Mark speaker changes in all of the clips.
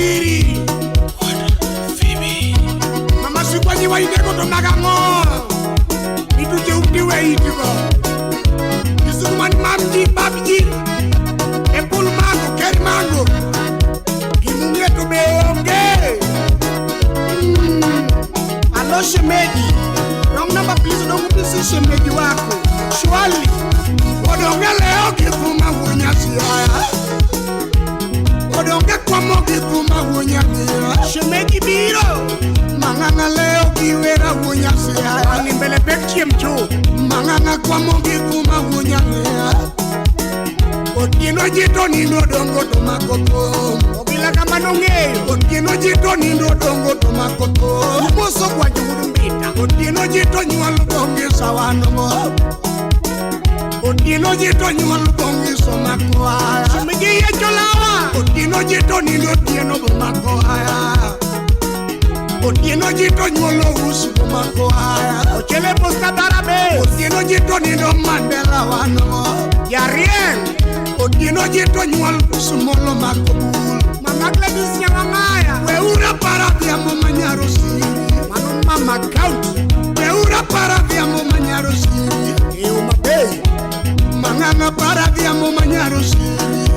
Speaker 1: siri Phoebe Mama sikwanyi wa indeko to magango Ituje ukiwe itigo Isukuman mamji babji Epul mango keri mango Kimunye to beonge Alo shemeji Wrong number please don't please shemeji wako Shwali Odonge leo kifuma wunyasi haya Odonge kwa mogi fuma wunyasi Shemeji biro Manganga leo kiwera wunyasi haya Animbele bekchi mchu Manganga kwa mogi fuma wunyasi Otieno jito nindo dongo to makoto Obila kama nongeyo Otieno jito nindo dongo to makoto Umoso kwa jurumbita Otieno jito nyualu bongi sawano Otieno jito nyualu bongi somakoa Shemeji ya cholawa Otieno jito nindo tieno bumakoa Otieno jito nyualo usu bumakoa Ochele posta darabe Otieno jito nindo Mandela wano Yarien Otieno jito nyual sumolo makobul Mangagle disyangangaya Weura para diamo manyaro siri Manon mama county Weura para diamo manyaro siri Eo mabey Manganga para diamo manyaro siri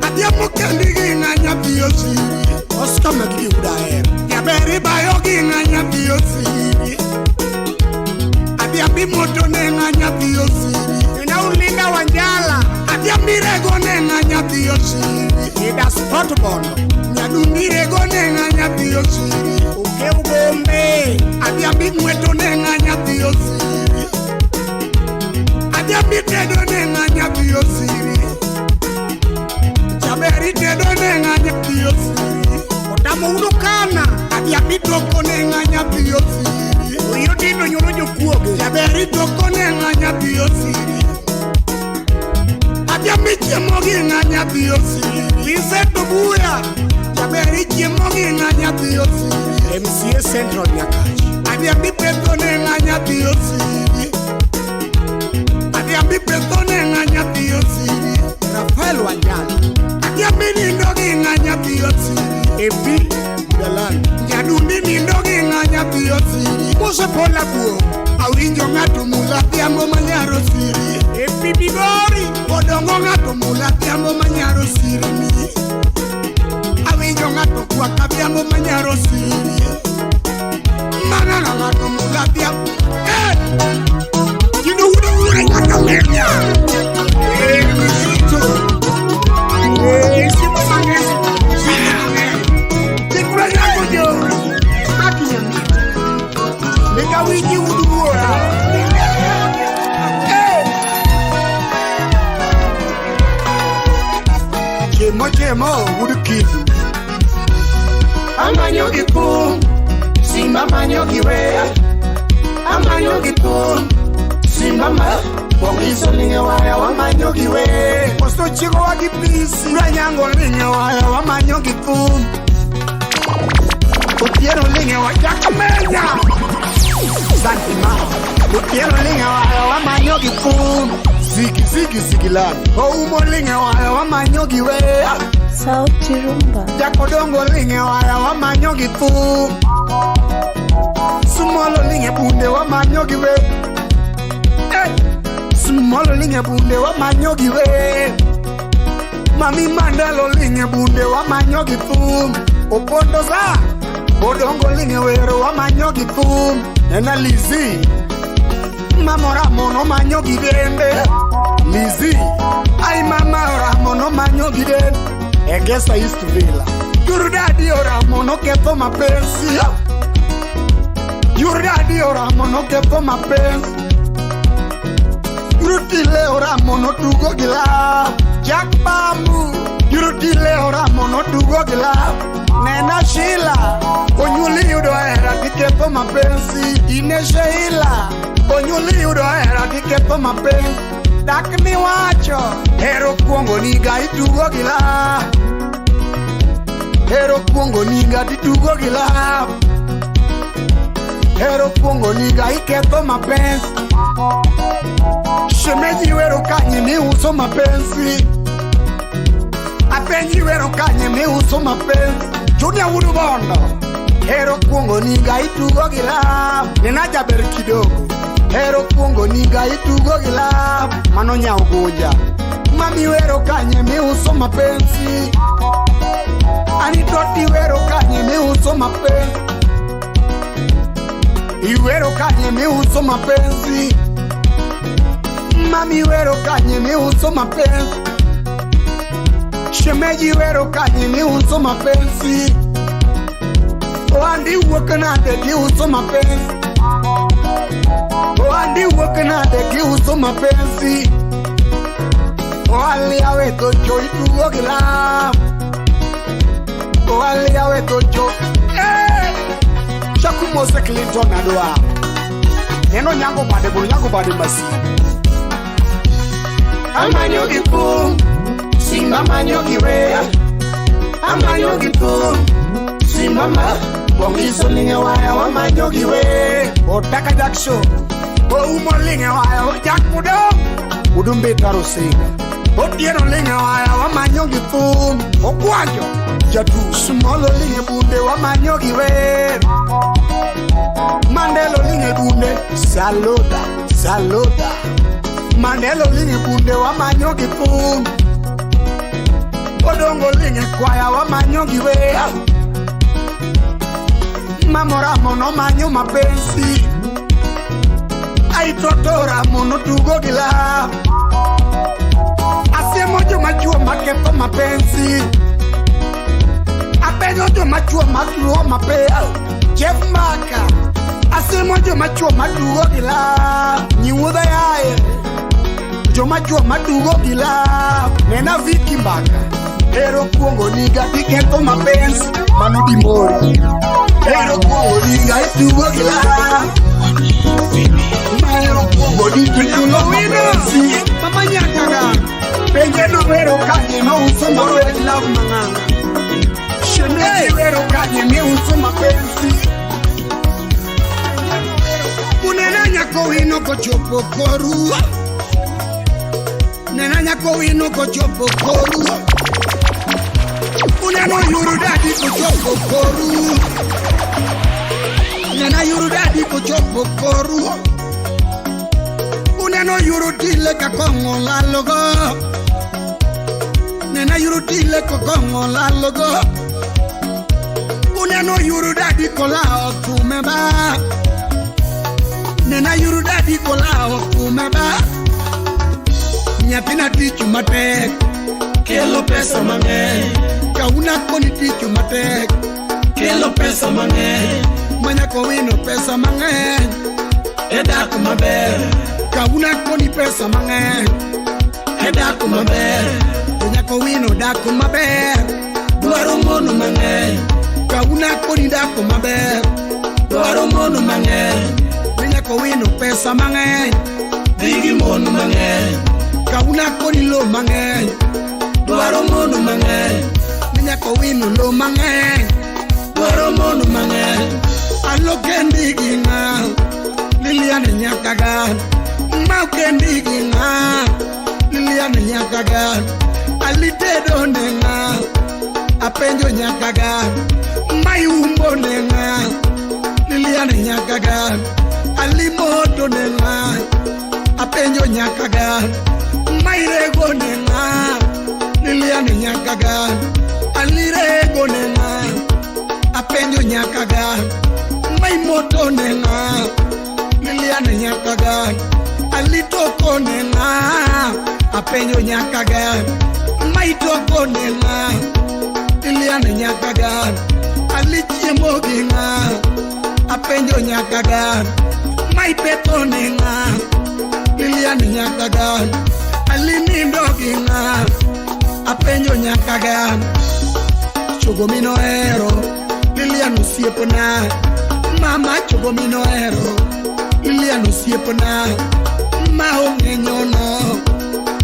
Speaker 1: Adiamo kendigi nganya biyo siri Oscar magidi udaer Yaberi bayogi nganya biyo siri Adiambi moto ne nganya biyo siri Ulinda wanjala Adiambire gone nganya biyo siri Ida sport bondo Nyadundire gone nganya biyo siri Uke ugombe Adiambi mweto ne nganya biyo siri Adiambi tedo ne nganya biyo siri Chaberi tedo ne nganya biyo siri Otamu udukana Adiambi toko ne nganya biyo siri Uyotino nyuruju kuoge Chaberi toko ne nganya biyo siri Adiambi chiemogi nganya biyo siri Lise tubuya Chaberi chiemogi nganya biyo siri MCA Central Nyakachi Adiambi petone nganya biyo siri Adiambi petone nganya biyo siri Rafael Wanjala Adiambi nindogi nganya biyo siri Epi Galan Nyadundi nindogi nganya biyo siri Mose pola buo Awinjo ngatu mula tiambo manyaro siri Epi bigori Odongo ngatu mula tiambo manyaro siri mi Awinjo ngatu kwa kabiambo manyaro siri Manganga ngatu mula tiambo You know who the word ngaka menya Misito Sipo sange Tikura yako jo Akinya Nika wiki uduwa Chemo udukizu Amanyogi pum Simba manyogi wea Amanyogi pum Simba ma Bongiso linge waya wamanyogi wea Posto chiko wagi pisi Ranyango linge waya wamanyogi pum Utiero linge wajaka menya Santi mao Utiero linge waya wamanyogi pum Ziki lani Oumo linge waya wamanyogi wea
Speaker 2: Sauti rumba
Speaker 1: Jakodongo linge waya wamanyogi pum Sumolo linge bunde wamanyogi wea Sumolo linge bunde wamanyogi wea Mami Mandalo linge bunde wamanyogi pum Opondo za Bodongo linge wero wamanyogi pum Nena Lizi Mama Ramono manyogi dende Lizi Ay mama Ramono manyogi dende I guess I used to be like Your daddy or Ramono kepo mapenzi Your daddy or Ramono kepo mapenzi Yurutile or Ramono tugo gila Jack Bambu Yurutile or Ramono tugo gila Nena Sheila Onyuli yudo era dikepo mapenzi Ine Sheila Onyuli yudo era dikepo mapenzi Dakni wacho Hero kuongo niga itugo gila Hero kuongo niga itugo gila Hero kuongo niga ikepo mapenzi Shemeji wero kanyi ni uso mapenzi apenji wero kanye mi uso mapenzi Junior Wudu Bondo Hero kuongo niga itugo gila Nina jaber kidogo Hero kuongo niga itugo gila Mano nya ugoja Mami wero kanye mi uso mapenzi Anitoti wero kanye mi uso mapenzi Iwero kanye mi uso mapenzi Mami wero kanye mi uso mapenzi Shemeji wero kanye mi uso mapenzi Oandi wakana de ki uso mapenzi Oandi wakana de ki uso mapenzi Oali awe tocho itugo gila Oali awe tocho Shaku Mose Clinton adoa Neno nyango bade masi Amanyo gipu Simba manyo giwe Amanyo gipu Simama Bongiso linge waya wa manyo giwe Otaka jaksho O umo linge waya wa jakmudo Udumbe taro singa Otieno linge waya wa manyo gipu Okwanyo Jatu Sumolo linge bunde wa manyo giwe Mandelo linge bunde Saluda Mandelo linge bunde wa manyo gipu Odongo linge kwaya wa manyo giwe Mamora mono manyo mapenzi Aitotora mono tugo gila Asemo jo machua makepo mapenzi Apenyo jo machua matuo mapea Jeff Maka Asemo jo machua matugo gila Nyiwuda yae Jo machua matugo gila Nena Viki Mbaka Hero kuongo niga diketo mapenzi Manu di mori Hero kuongo niga itugo gila Hero kuongo niga itugo mapenzi Mama nyakaga Penye no hero kanye no uso mapenzi Love manganga Shene hero kanye mi uso mapenzi Unena nyako wino kochopo koru Nena nyako wino kochopo koru Uneno yuru dadi kochopo koru Nena yuru dadi kochopo koru Uneno yuru dile kakongo lalogo Nena yuru dile kakongo lalogo Uneno yuru dadi kolao kumeba Nena yuru dadi kolao kumeba Nyatina tichu matek Kelo pesa mange Kauna koni tichu matek Kelo pesa mange Manyako wino pesa mange Edako maber Kauna koni pesa mange Edako maber Manyako wino dako maber Duaro mono mange Kauna koni dako maber Duaro mono mange Manyako wino pesa mange Digi mono mange Kauna koni lo mange Duaro mono mange Minyako wino lo mange Duaro mono mange Alo kendi ginga Liliane nyakaga Mau kendi ginga Liliane nyakaga Alite do nenga Apenjo nyakaga Mai umbo nenga Liliane nyakaga Alimoto nenga Apenjo nyakaga Mairego nenga Liliane nyakaga Alirego nenga Apenjo nyakaga Maimoto nenga Liliane nyakaga Alitoko nenga Apenjo nyakaga Maitoko nenga Liliane nyakaga Alichiemo ginga Apenjo nyakaga Maipeto nenga Liliane nyakaga Alinindo ginga Apenjo nyakaga Chugomino ero Liliane usiepona Mama chugomino ero Liliane usiepona Maonge nyono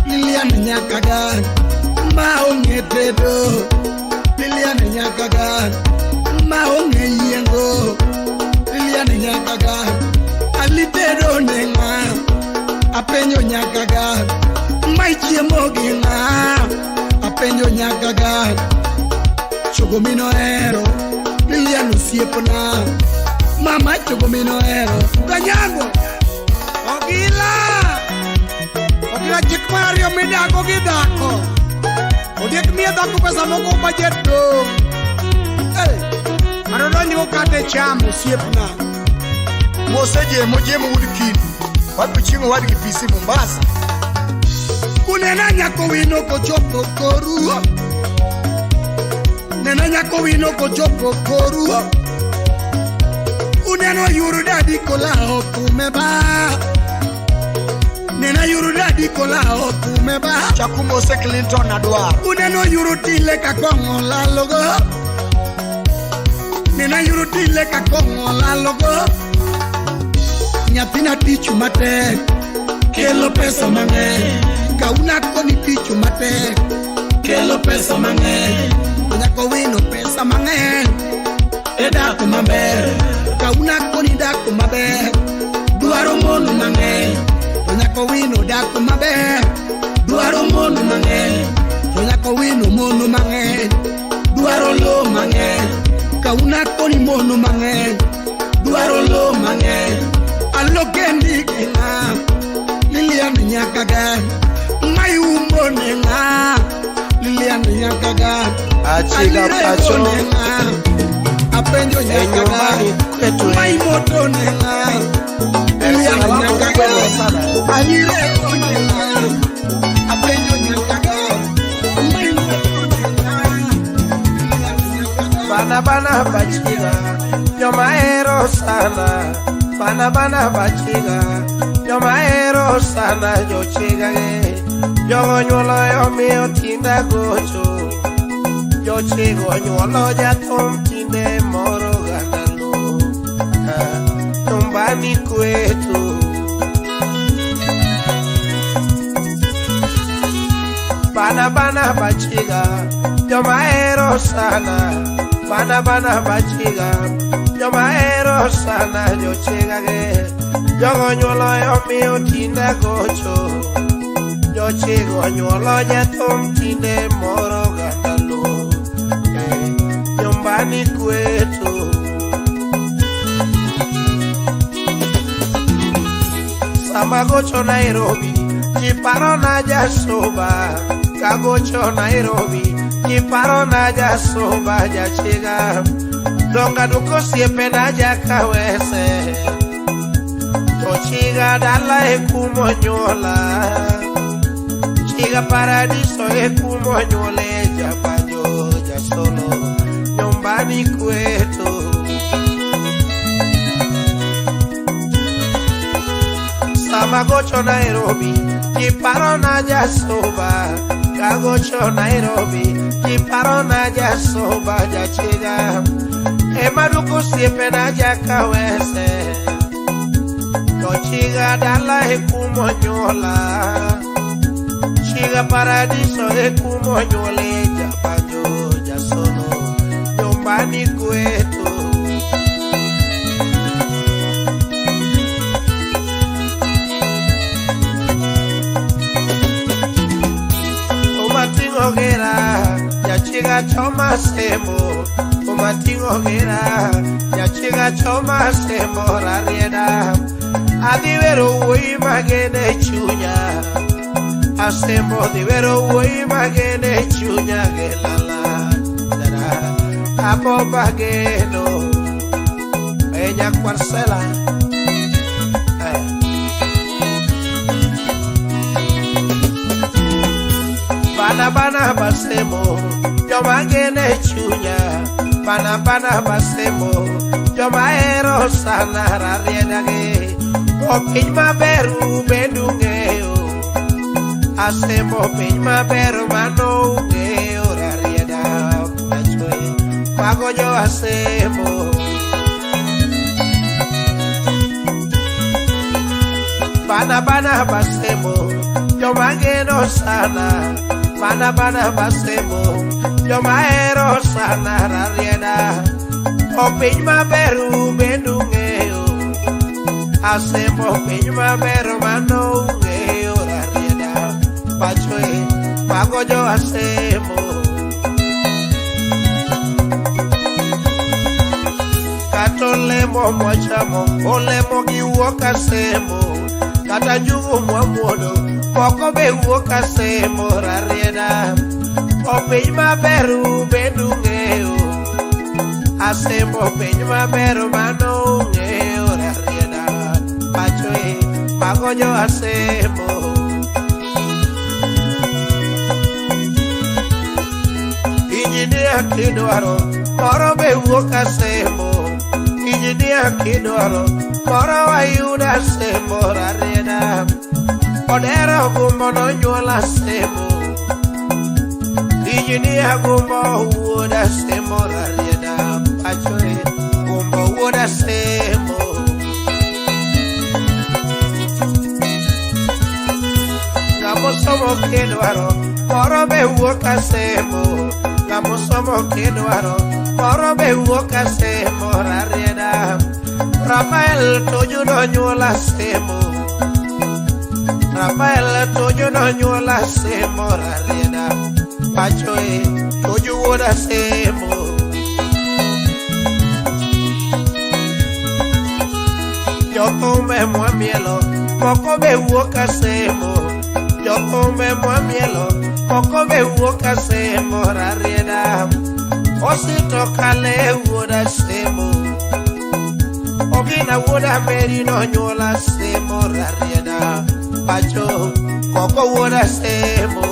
Speaker 1: Liliane nyakaga Maonge dedo Liliane nyakaga Maonge yengo Liliane nyakaga Alitedo nenga Apenjo nyakaga Mai chiemo ginga apenjo nyagaga chogomino ero Lilian osiepna mama chogomino ero ganyango ogila jik mario midako gi dhako odiek miye dhako pesa moko budget do arodonjo kate cham osiepna
Speaker 3: moseje mojemo udkin wadu chingo wadgi pisi Mombasa
Speaker 1: kunena nyako wino kochopo koru nena nyako wino kochopo koru uneno yuru dadi kola okume ba nena yuru dadi kola okume ba
Speaker 3: chakumo se Clinton adwar
Speaker 1: uneno yuru tile kakongo la logo nena yuru tile kakongo la logo nyathina tichu matek kelo pesa mang'eny kauna koni tichu matek kelo pesa mang'eny nyako wino pesa mang'eny edako maber kauna koni dako maber dwaro mono mang'eny nyako wino dako maber dwaro mono mang'eny nyako wino mono mang'eny dwaro lo mang'eny kauna koni mono mang'eny dwaro lo mang'eny alokendi kina Lilian nyakaga mai umone nga Lilian nyakaga
Speaker 3: achiga pacho
Speaker 1: apenjo nyakaga mai moto nga Lilian nyakaga ayire nga apenjo nyakaga mai moto nga
Speaker 4: bana bachiga yomaero sana bana bachiga yomaero sana yochiga yonyolo yomio tinda gocho yochigo nyolo jatom tinde moro ganalo tumbani kwetu bana bachiga yomaero sana bana bachiga yomaero sana yochiga yonyolo yomio tinda gocho yochigo nyolo jatom tinde moro ganalo nyumbani kwetu sama gocho Nairobi kiparo na jasoba kagocho Nairobi kiparo na jasoba jachiga donga duko siepe na jakawese tochiga dala ekumonyola chiga paradiso ekumonyole japanyo jasolo nyumbani kwetu sama gocho Nairobi kiparo na jasoba kagocho Nairobi kiparo na jasoba jachiga emaduko siepe na jakawese tochiga dala ekumonyola chiga paradiso ekumonyole japanyo jasolo nyumbani kwetu umatingo gera yachiga choma semo umatingo gera yachiga choma semo rarieda adivero ui magene chunya asembo divero ui magene chunya gelala dara apo bageno enya parcela bana basemo yo magene chunya bana basemo yo maero sana rariedage o piny maberu bendungeo asemo piny maberu mano ungeo rarieda achwe mago jo asemo bana basemo yo mageno sana bana basemo yo maero sana rarieda o piny maberu bendungeo asemo piny maberu mano ungeo rarieda pachoe mago jo asemo. Kata olemo mwachamo, olemo gi wuok asemo. Kata njugu mwamuodo, moko be wuok asemo rarieda. Opiny maberu bedu ng'eyo, asemo piny maberu mano ung'eyo rarieda. Pachoe, mago jo asemo. Injinia kidwaro, moro be wuok asemo. Injinia kidwaro, moro wayudo asemo rarieda. Odero gumbo nonyuol asemo. Injinia gumbo wuod asemo rarieda. Pachoe, gumbo wuod asemo. Ng'amosomo kidwaro, moro be wuok asemo. Ng'amosomo kidwaro, moro be wuok asemo rarieda. Rafael Tuju nonyuol asemo. Rafael Tuju nonyuol asemo rarieda. Pachoe, Tuju wuod asemo. Jothumbe mwamielo, moko be wuok asemo. Jothumbe mwamielo, moko be wuok asemo rarieda. Osito Kale wuod asemo. Ogina wuod Ameri nonyuol asemo rarieda. Pacho, Koko wuod asemo.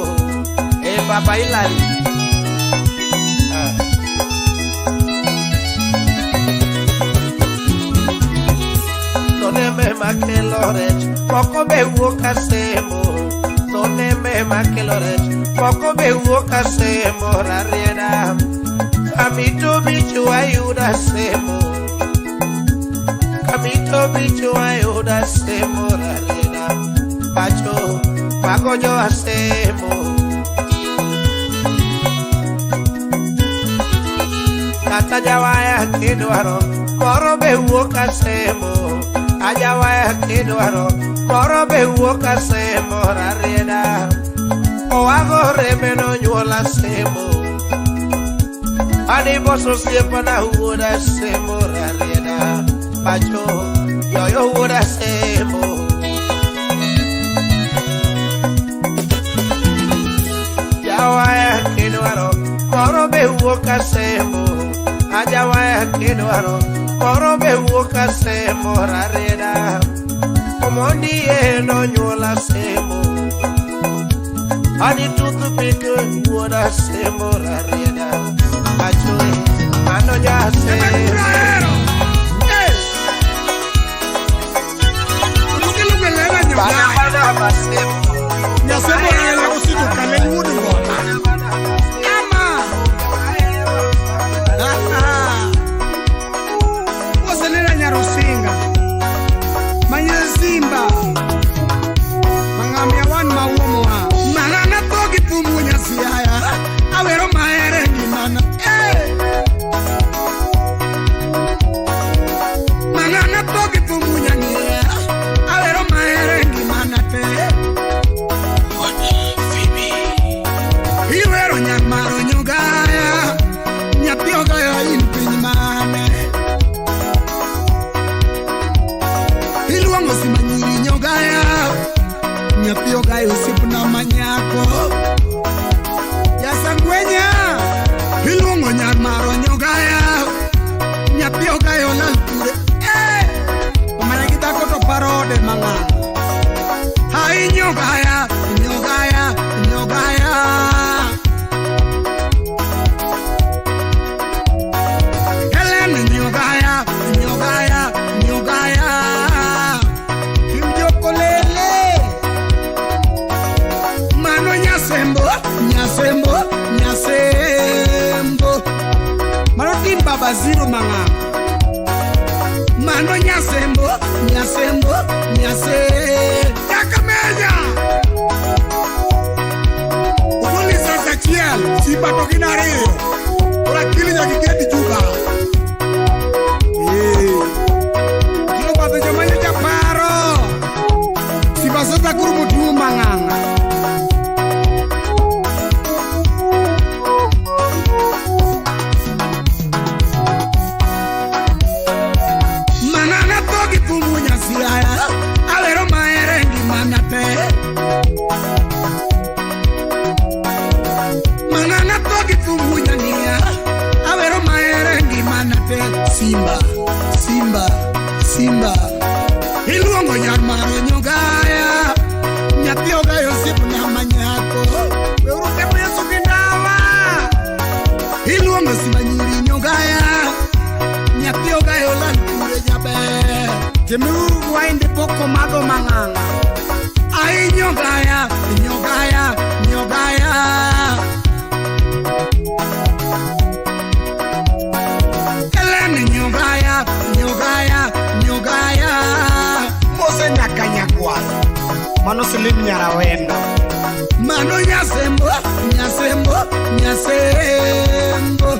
Speaker 4: Baba Ilari. Toneme makelo rech, moko be wuok asemo. Toneme makelo rech, moko be wuok asemo rarieda. Kamito bichu ayuda asemo. Kamito bichu ayuda asemo rarieda. Pacho, mago jo asemo. Kata jawaya kidwaro, moro be wuok asemo. Ajawaya kidwaro, moro be wuok asemo rarieda. Owago rembe nonyuol asemo. Adi boso siepana wuod asemo rarieda. Pacho, yoyo wuod asemo. Jawaya kidwaro, moro be wuok asemo. Ajawaya kidwaro, moro be wuok asemo rarieda. Omondi nonyuol asemo. Adi toothpick wuod asemo rarieda. Pachoe, mano jo asemo. Bana basemo.
Speaker 1: Nyasemo na usito Kale wuod ngoma. Ama. Osenera Nyarusinga. Manyazimba. Mangamia wan maumoa. Manana togi pumunya siaya. Awero maere ngimana. Manana togi pumunya ngia. Awero maere ngimana te. Iwero nyamaro nyogaya. Nyapio gaya impiny mane. Iluongo simanyiri nyogaya. Nyapio gaya usipna manyako. Yasangwenya. Iluongo nyamaro nyogaya. Nyapio gaya olalpure. Omana kitako to parode manga. Hai nyogaya. Nyogaya. Nyogaya. Nyogaya, nyogaya, nyogaya. Kimjokolele. Mano nyasembo, nyasembo, nyasembo. Mano tim baba zero manga. Mano nyasembo, nyasembo, nyasembo. Yakamenya. Ukuli sasa chiel, sipa tokinari. Ora kili nyakiketi juga. Kilo bato jamanya japaro. Si basota kuru mutu manganga. kifumu nyasiaya awero maere ngimanate manana to kifumu nyania awero maere ngimanate simba simba simba iluongo nyar maro nyogaya nyathi ogayo sipu na manyako weruke Yesu kindawa iluongo simba nyiri nyogaya nyathi ogayo lan kure jabe temu wainde poko mago manganga ai nyogaya nyogaya nyogaya kelene nyogaya nyogaya nyogaya mose nyakanyakwa mano silim nyarawendo mano nyasembo nyasembo nyasembo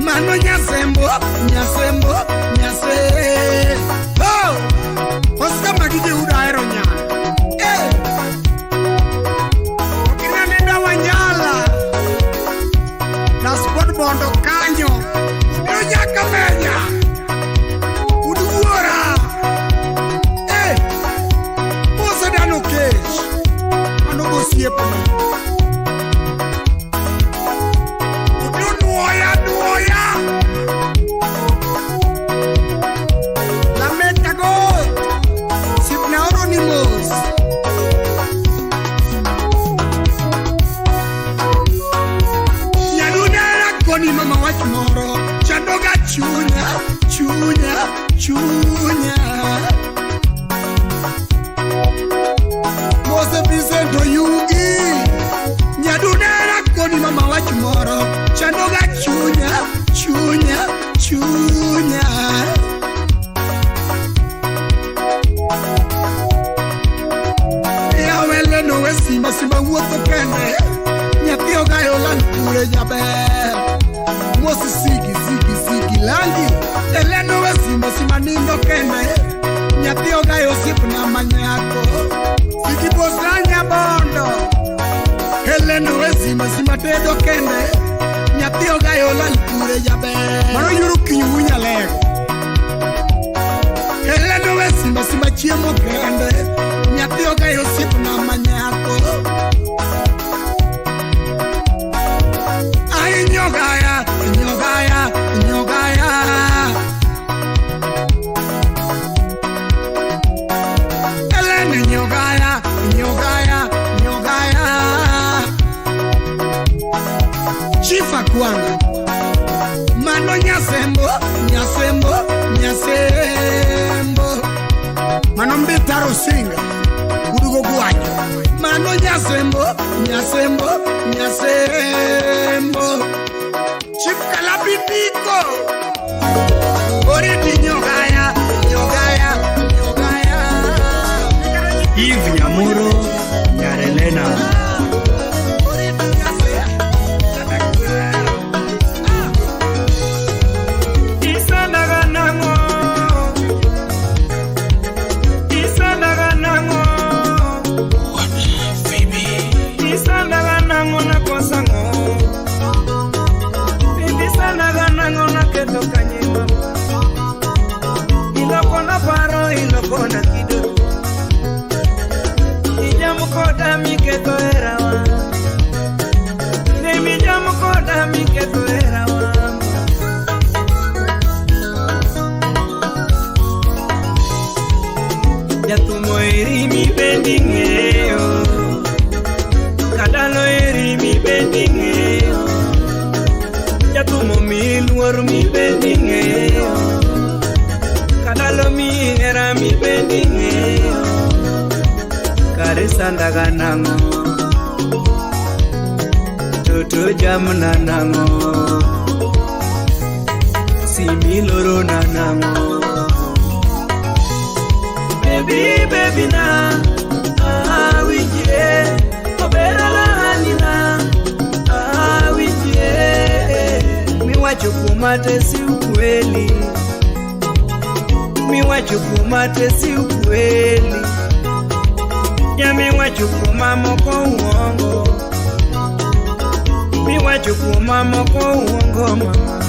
Speaker 1: mano nyasembo nyasembo nyasembo Oscar magije udaero nyana okina nenda wanyala na sport bondo kanyo nyaka menya uduora mosa dano kesh ano bosiepo Duoya La meta go Sipna Anonymous Nyaduna koni mama wachmoro Chandoga chunya chunya chunya Mose Vicento Yugi Nyaduna koni mama wachmoro Chandoga chunya chunya chunya Ya wele no simba simba wuotho kende nyathi ogayo lan kure jaber mosi sigi sigi sigi langi eleno we simba simba nindo kende nyathi ogayo sipna manyako sigi bosanya bondo eleno we simba simba tedo kende nyathi ogayo lan kure jaber mano yuru kinyunya lego eleno we simba simba chiemo kende nyathi ogayo sipna manyako ai nyogaya nyogaya nyogaya elene nyogaya nyogaya nyogaya chifa kwanga mano nyasembo nyasembo nyasembo mano mbitaro singa udugo gwanyo mano nyasembo nyasembo nyasembo chipkala bibiko oriti nyogaya nyogaya nyogaya Eve Nyamuro Nyarelena Sandaga nango Toto jamna nango Similoro nango Baby baby na Awije Obera la hanina Awije Miwachukumate si ukweli Miwachukumate si ukweli Miwachukuma moko uongo Miwachukuma moko uongo mama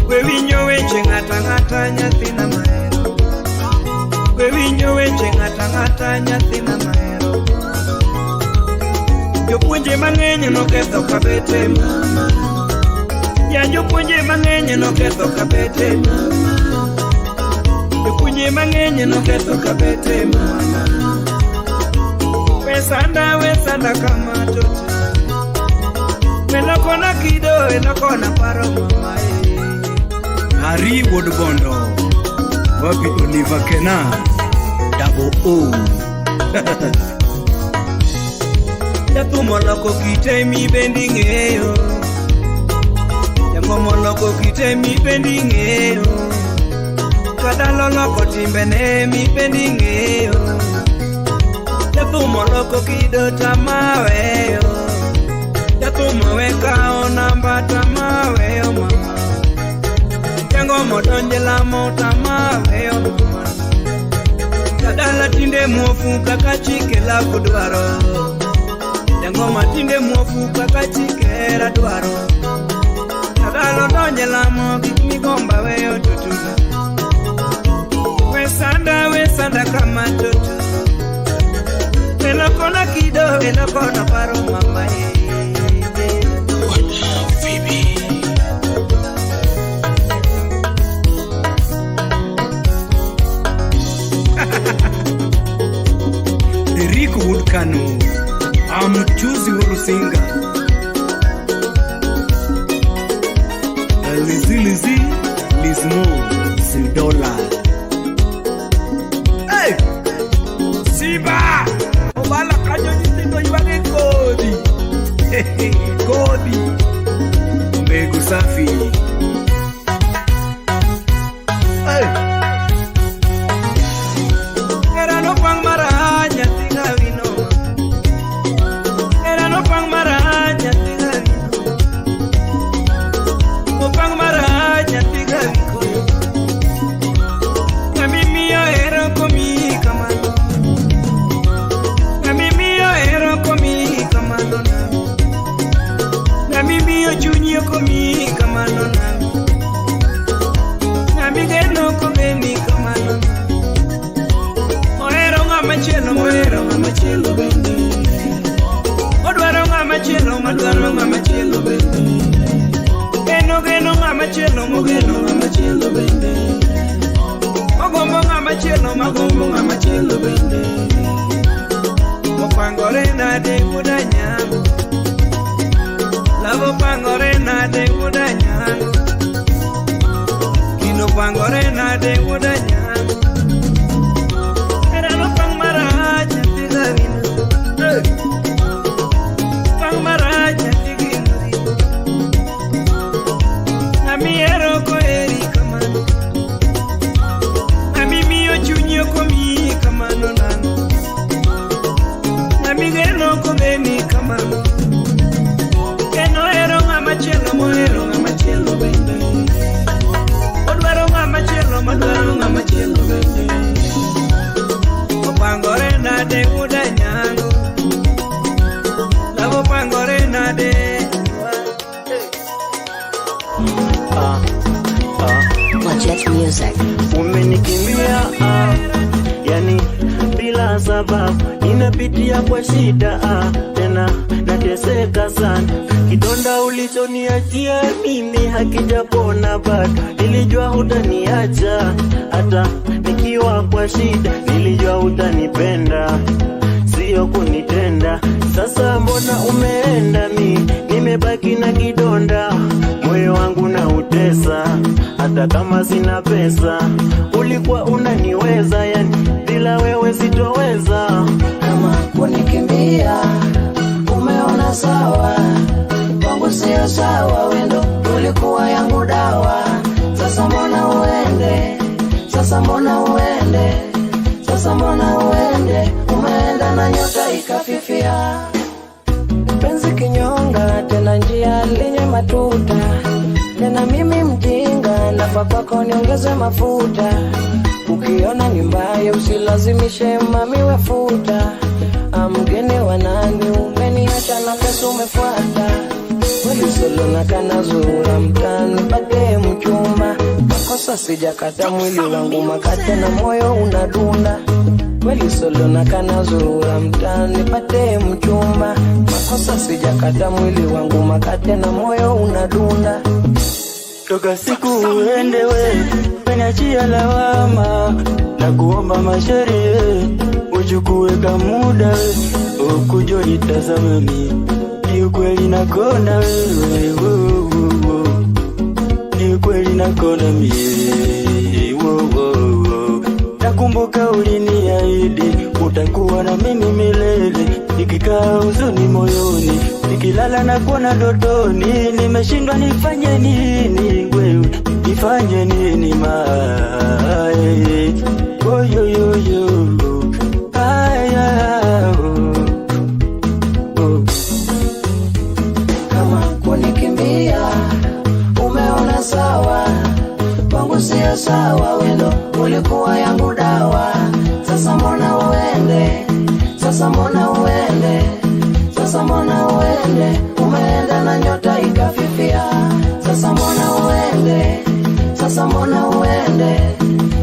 Speaker 5: we winyo weche ng'ata ng'ata nyathina mahero, we winyo weche ng'ata ng'ata nyathina mahero. Jopuonje mang'eny noketho kabete mama, ya jopuonje mang'eny noketho kabete mama, jopuonje mang'eny noketho kabete mama. We sanda kama tota, elokona kido, elokona paro mama.
Speaker 6: Hari Woodbondo, Wapi Oliver Kena, Double O.
Speaker 5: Jatu moloko kite mi bendi ng'eyo, jango moloko kite mi bendi ng'eyo, kadalo loko timbene mi bendi ng'eyo. Jatu moloko kido tamaweyo, jatu maweka onamba tamaweyo mama, jango modonje lamo tamaweyo mama. Kadala tinde muofu kaka chike la kudwaro, jango matinde muofu kaka chike la dwaro. Kadala donje lamo kikmi gomba weyo tutuga, we sanda kama tutu. Elokona kido, elokona paro mama.
Speaker 6: Rico Woodkano, I'm choosing Urusinga. Lizzy, Lizmo, Sindola. Hey! Siba! Obala kanyo nito iwage kodi. Kodi. Mbegu safi. Hey!
Speaker 5: Era no pang maranya tinga vino, era no pang maranya tinga vino, no pang maranya tinga vino. Kami mio ero komi kamano, kami mio ero komi kamano na, kami mio junyo komi kamano na, kami geno komi kamano na. Moero ngama chielo bende, odwaro ngama chielo madwaro ngama chielo bende, geno ngama chielo mogeno ngama chielo bende, ogombo ngama chielo magombo ngama chielo bende. Opangore nade muda nyango, lavo pangore nade muda nyango, kino pangore nade muda nyango. Pang maraja tigimuri, nami ero ko eri kamano, nami mio chunyo komi kamano nano, nami geno ko beni kamano. Geno ero ngama chielo moero ngama chielo bende, odwaro ngama chielo madwaro ngama chielo bende. Opangore nade muda nyango, lavo pangore nade.
Speaker 7: Budget music.
Speaker 8: Umenikimbia yani bila sababu, ninapitia kwa shida tena nateseka sana. Kidonda ulichoniachia mimi hakijapona bado. Nilijua hutaniacha hata nikiwa kwa shida, nilijua hutanipenda sio kunitenda. Sasa mbona umeenda, nimebaki na kidonda, moyo wangu na utesa hata kama sina pesa. Ulikuwa unaniweza, yani bila wewe sitoweza.
Speaker 7: Kama kunikimbia umeona sawa, kwangu sio sawa, wendo ulikuwa yangu dawa. Sasa mbona uende, sasa mbona uende, sasa mbona uende, umeenda na nyota ikafifia. Penzi kinyonga, tena njia lenye matuta, tena mimi mjinga, nafa kwako niongeze mafuta. Ukiona ni mbaya usilazimishe mami wefuta. Mgeni wa nani, umeniacha na pesa umefuata. Kweli solo na kana zura mtani pate mchumba. Makosa sijakata mwili wangu makate na moyo unadunda. Kweli solo na kana zura mtani pate mchumba. Makosa sijakata mwili wangu makate na moyo unadunda.
Speaker 8: Toka siku uende we, penachia lawama. Na kuomba mashauri uchukue kamuda we, ukujo nitazame mimi. Ni ukweli nakona wewe, ni ukweli nakona mimi. Nakumbuka uliniahidi utakuwa na mimi milele. Nikikaa huzuni moyoni, nikilala na kuona ndotoni. Nimeshindwa nifanye nini wewe, nifanye nini mae. Oh yo yo yo, aya oh.
Speaker 7: Kama kunikimbia umeona sawa, kwangu sio sawa. Wendo ulikuwa yangu dawa. Sasa mbona uende, sasa mbona uende, sasa mbona uende. Umeenda na nyota ikafifia. Sasa mbona uende, sasa mbona uende,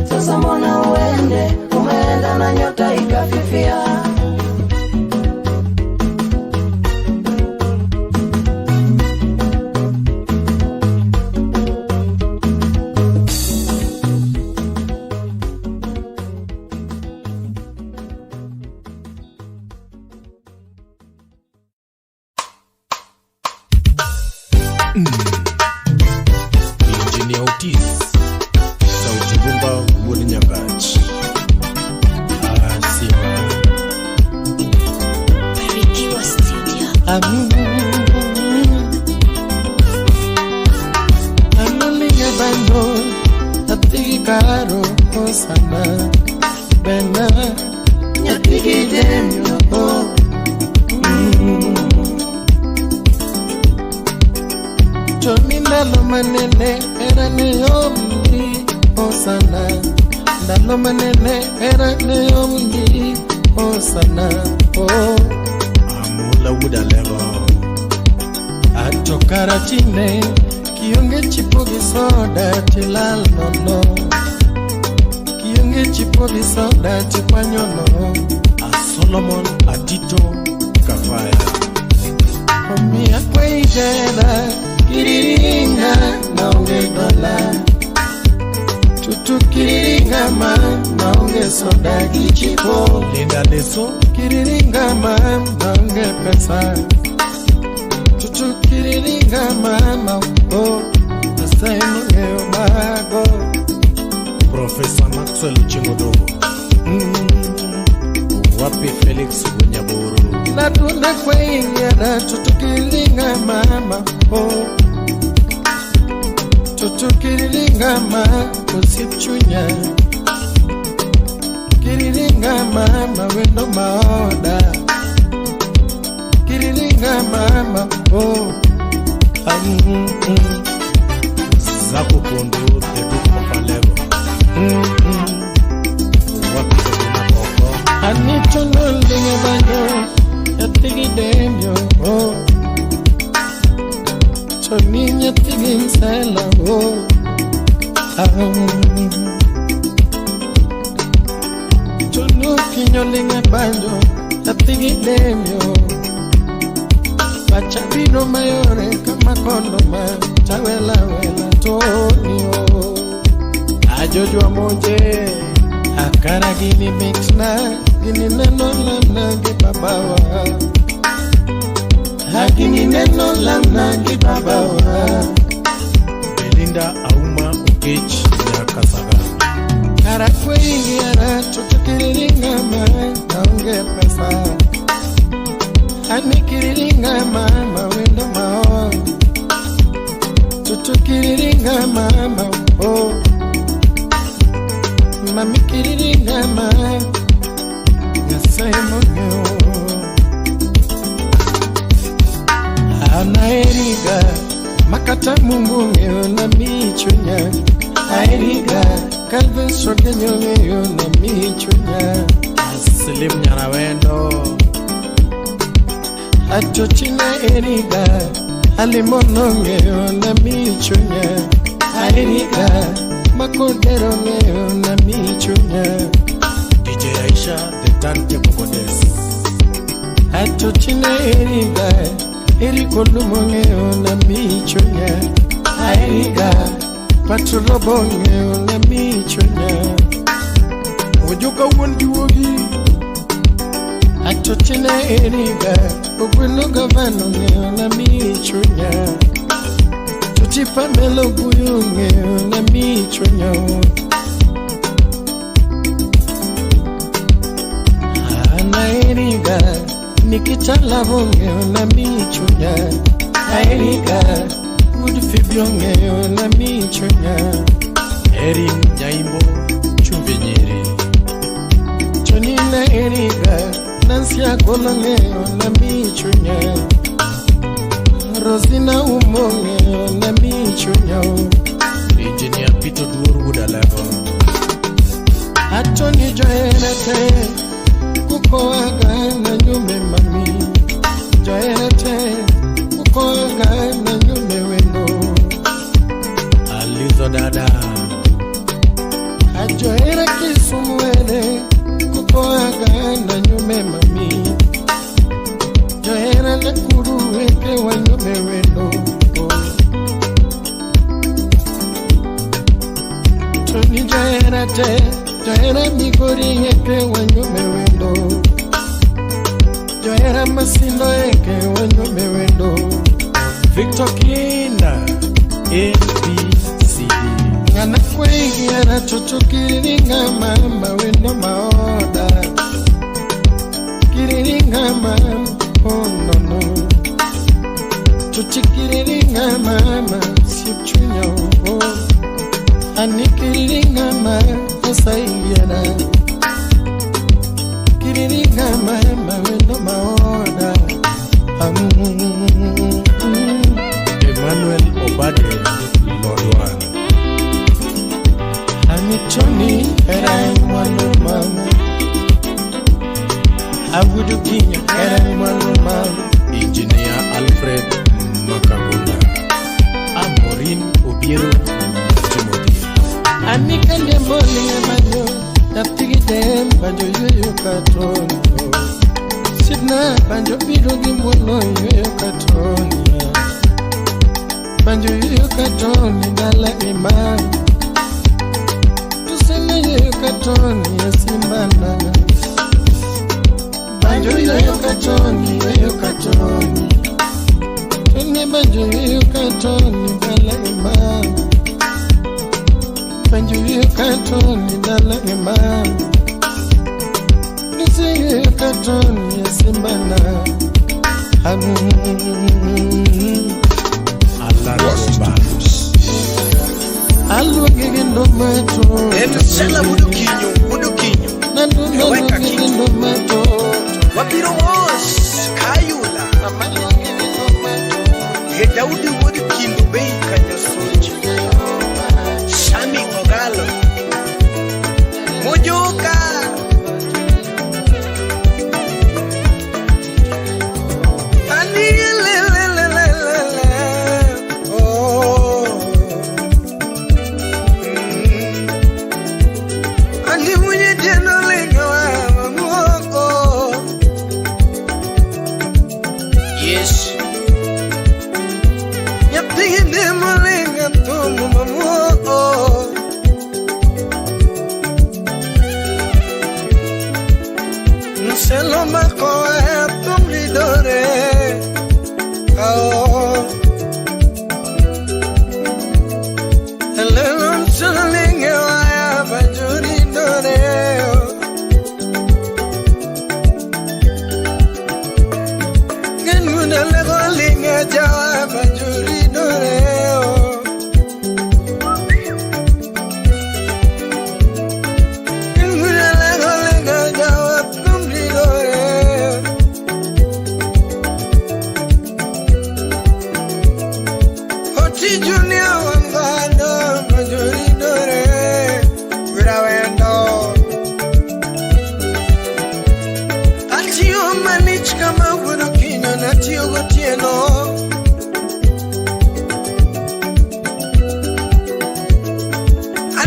Speaker 7: sasa mbona uende. Umeenda na nyota ikafifia.
Speaker 9: Engineer Otis Sauti Rumba Mwini Nyakach Asima
Speaker 2: Barikiwa Studio.
Speaker 10: Anulinga bando Atiki karo Osana Bena Nyatiki demyo Choni ndalo manene era neomni Osana Ndalo manene era neomni Osana
Speaker 9: Amula Wuda Levo
Speaker 10: Atokara chine Kionge chipogi soda tilal nono. Kionge chipogi soda chipanyono.
Speaker 9: Solomon Atito Kafaya
Speaker 10: Omi akwe ijela Kiriringa naonge dola. Tutu kiriringa ma naonge soda gichipo.
Speaker 9: Linda Leso
Speaker 10: Kiriringa ma naonge pesa. Tutu kiriringa mama oh. Asa inoge omago.
Speaker 9: Professor Maxwell Chingodogo Wapi Felix Bunyaburu
Speaker 10: Natunda kwe inyara tutu kiriringa mama oh. Tutu kiriringa ma kusipchunya. Kiriringa mama wendo maoda. Kiriringa mama oh.
Speaker 9: Zako Kondo Dedu Kopalego Wapi Kodina Koko
Speaker 10: Anito nolinga banyo Yatigi demyo oh. Choni yatigi nsela oh. Chonu kinyo linga banyo Yatigi demyo Pachabino mayore kama kondoma. Chawela wela tonio Ajojwa moje Akara gini mix na Gini neno lamna gibabawa. Hagini neno lamna gibabawa.
Speaker 9: Belinda Auma Okech ya Kasaga
Speaker 10: Karakwe ingiara tutukiriringa ma naonge pesa. Anikiriringa mama wendo mao. Tutukiriringa mama oh. Mami kiriringa mama Nyasaye monyo Anaeriga Makata mungu ngeo na michunya. Aeriga Kalvin sogenyo ngeo na michunya.
Speaker 9: Slim Nyarawendo
Speaker 10: Achochina eriga Alimono ngeo na michunya Airiga Makodero ngeo na michunya
Speaker 9: DJ Aisha the turntable goddess.
Speaker 10: Atochine Airiga Erikolumo ngeo na michunya Airiga Patrolobo ngeo na michunya Ojoka wondi wogi Atochine Airiga Ogweno gavano ngeo na michunya Tuchipa melo buyu ngeo na michunya Anairiga Nikitala ngeo na michunya Airiga Udifibio ngeo na michunya
Speaker 9: Erin Jaimbo Chumbi Nyeri.
Speaker 10: Chonina Eriga Nansia Golongeo na michunya Rosina Umongeo na michunya
Speaker 9: Engineer Peter Dur Wood Level.
Speaker 10: Atoni Joenete Kukoaga na nyume mami Joenete Kukoaga na nyume wendo
Speaker 9: Alizo Dada.
Speaker 10: Ajoera Kisumwele Kukoaga na nyume mami Joera Lekuru Eke wa nyume wendo Toni Joera Te Joera Migori Eke wa nyume wendo Joera Masino Eke wa nyume wendo
Speaker 9: Victor Kinda ABCD.
Speaker 10: Ngana kwegi ara tutukiringa mama wendo maoda Kiriringa mama oh no no Tutikiriringa mama sichunya oh Anikiriringa mama sayana Kiriringa mama wendo maoda
Speaker 9: Emmanuel Obade Lodwan.
Speaker 10: Amitoni era mwalo mama Awudu Kinya era mwalo mama
Speaker 9: Engineer Alfred Makagunda. Amorin Obiero Timothy.
Speaker 10: Anika ndemboli banjo Naptigi dem banjo yoyo katoni Sidna banjo bidogi mwolo yoyo katoni Banjo yoyo katoni dala imam Tusene yoyo katoni yasimbana Banjo yoyo katoni Tune banjo yoyo katoni dala imam Banjo yoyo katoni dala imam Nisi yoyo katoni yasimbana Alwa gigendo mato
Speaker 3: Sela budukinyo
Speaker 10: Weka gigendo mato
Speaker 3: Wapiro mos Kayula Daudi budukinyo Bei kanya sochi Shami Ogalo Mojoka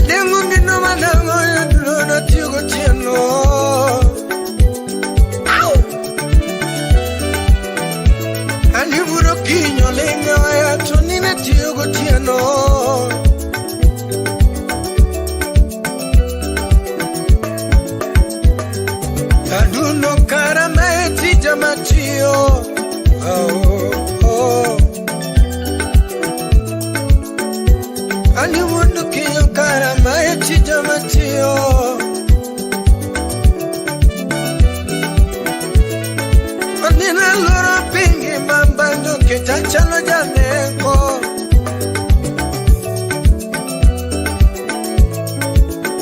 Speaker 4: Adengu ngino manango yadlo na tigo tieno. Ani buro kinyo lenga ya tonina tigo tieno. Aduno karame tijamatio. Ani wundu kinyo karama eti jamatio. Ani na loro pingi mambando kitachalo janeko.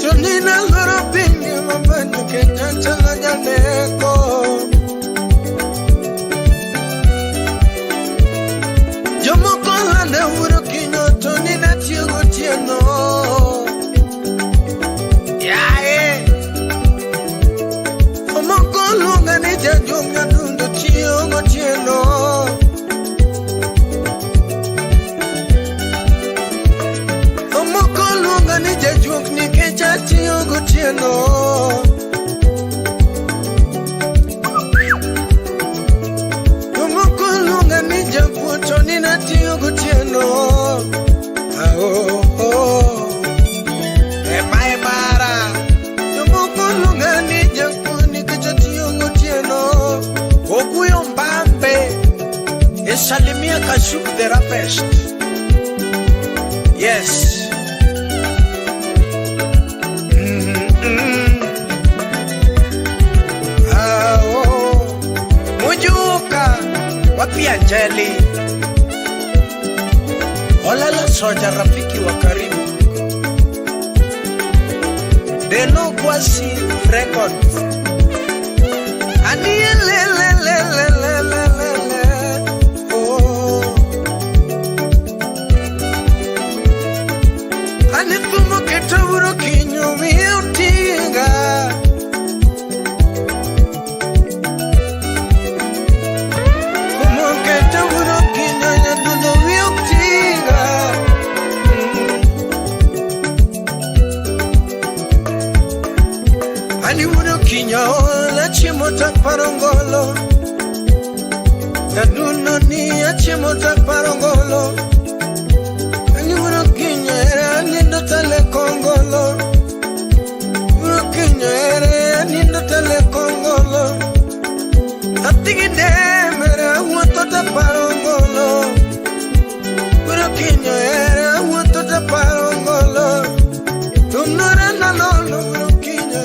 Speaker 4: Tuni na loro pingi mambando kitachalo janeko. Jomo kola na wuro kinyo tuni na tigo tieno. Yae Omo kolunga ni jajunga dundo tigo tieno. Omo kolunga ni jajung ni kecha tigo tieno. Omo kolunga ni japuto ni na tigo tieno. Mai mara Yomoko lunga ni jakuni kichatiyo tieno. Okuyo mbambe Esalimia Kashuk the rapist. Yes. Mujuka wapi Anjeli. Olala soja rafiki wa karibu. Deno Kwasi Records. Ani le. Oh. Ani fumo ketawuro kinyo miutinga. Fumo ketawuro kinyo nyaduno miutinga. Ani wuro kinyo la chimota parongolo. Naduno ni achimota parongolo. Ani wuro kinyo era nindo tale kongolo. Wuro kinyo era nindo tale kongolo. Atigi demera wotota parongolo. Wuro kinyo era wotota parongolo. Tumnora na lolo wuro kinyo.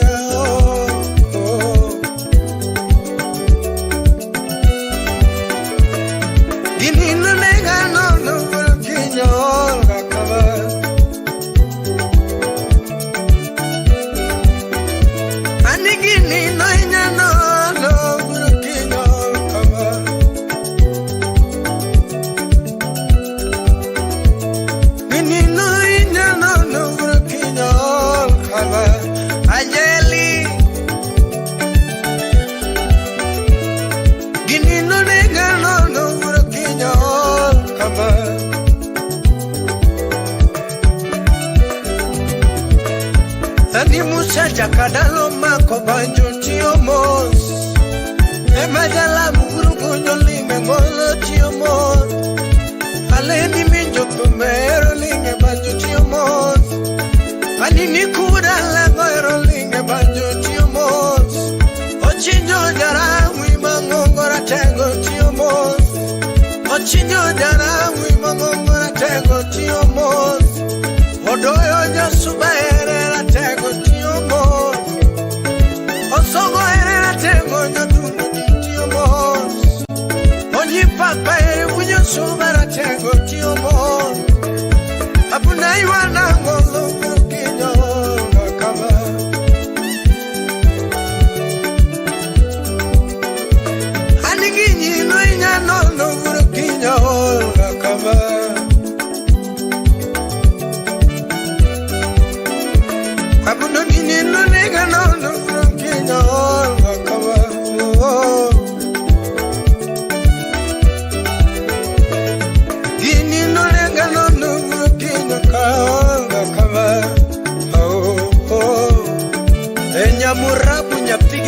Speaker 4: Dinino nega no wuro kinyo kakaba. Anigini no inya no wuro kinyo kaba. Dinino inya no wuro kinyo kaba. Anjeli Dinino nega no wuro kinyo kaba. Ani musa jakadalo mako banjo tiomos. Emajala muguru kunyo linge ngolo tiomos. Aleni minjo tumero linge banjo tiomos. Ani nikura langoero linge banjo tiomos. Ochinjo jara mwima ngongora tengo tiomos. Ochinjo jara mwima ngongora tengo tiomos. Odoyo nyasuba erera tengo tiomos. Osogo erera tengo nyaduno tiomos. Onyi papa ewu nyasuba ra tengo tiomos. Abuna iwana ngolo kinyo kaba. Anigi no inya no wuro kinyo kaba. Abuno gini no nega no wuro kinyo kaba.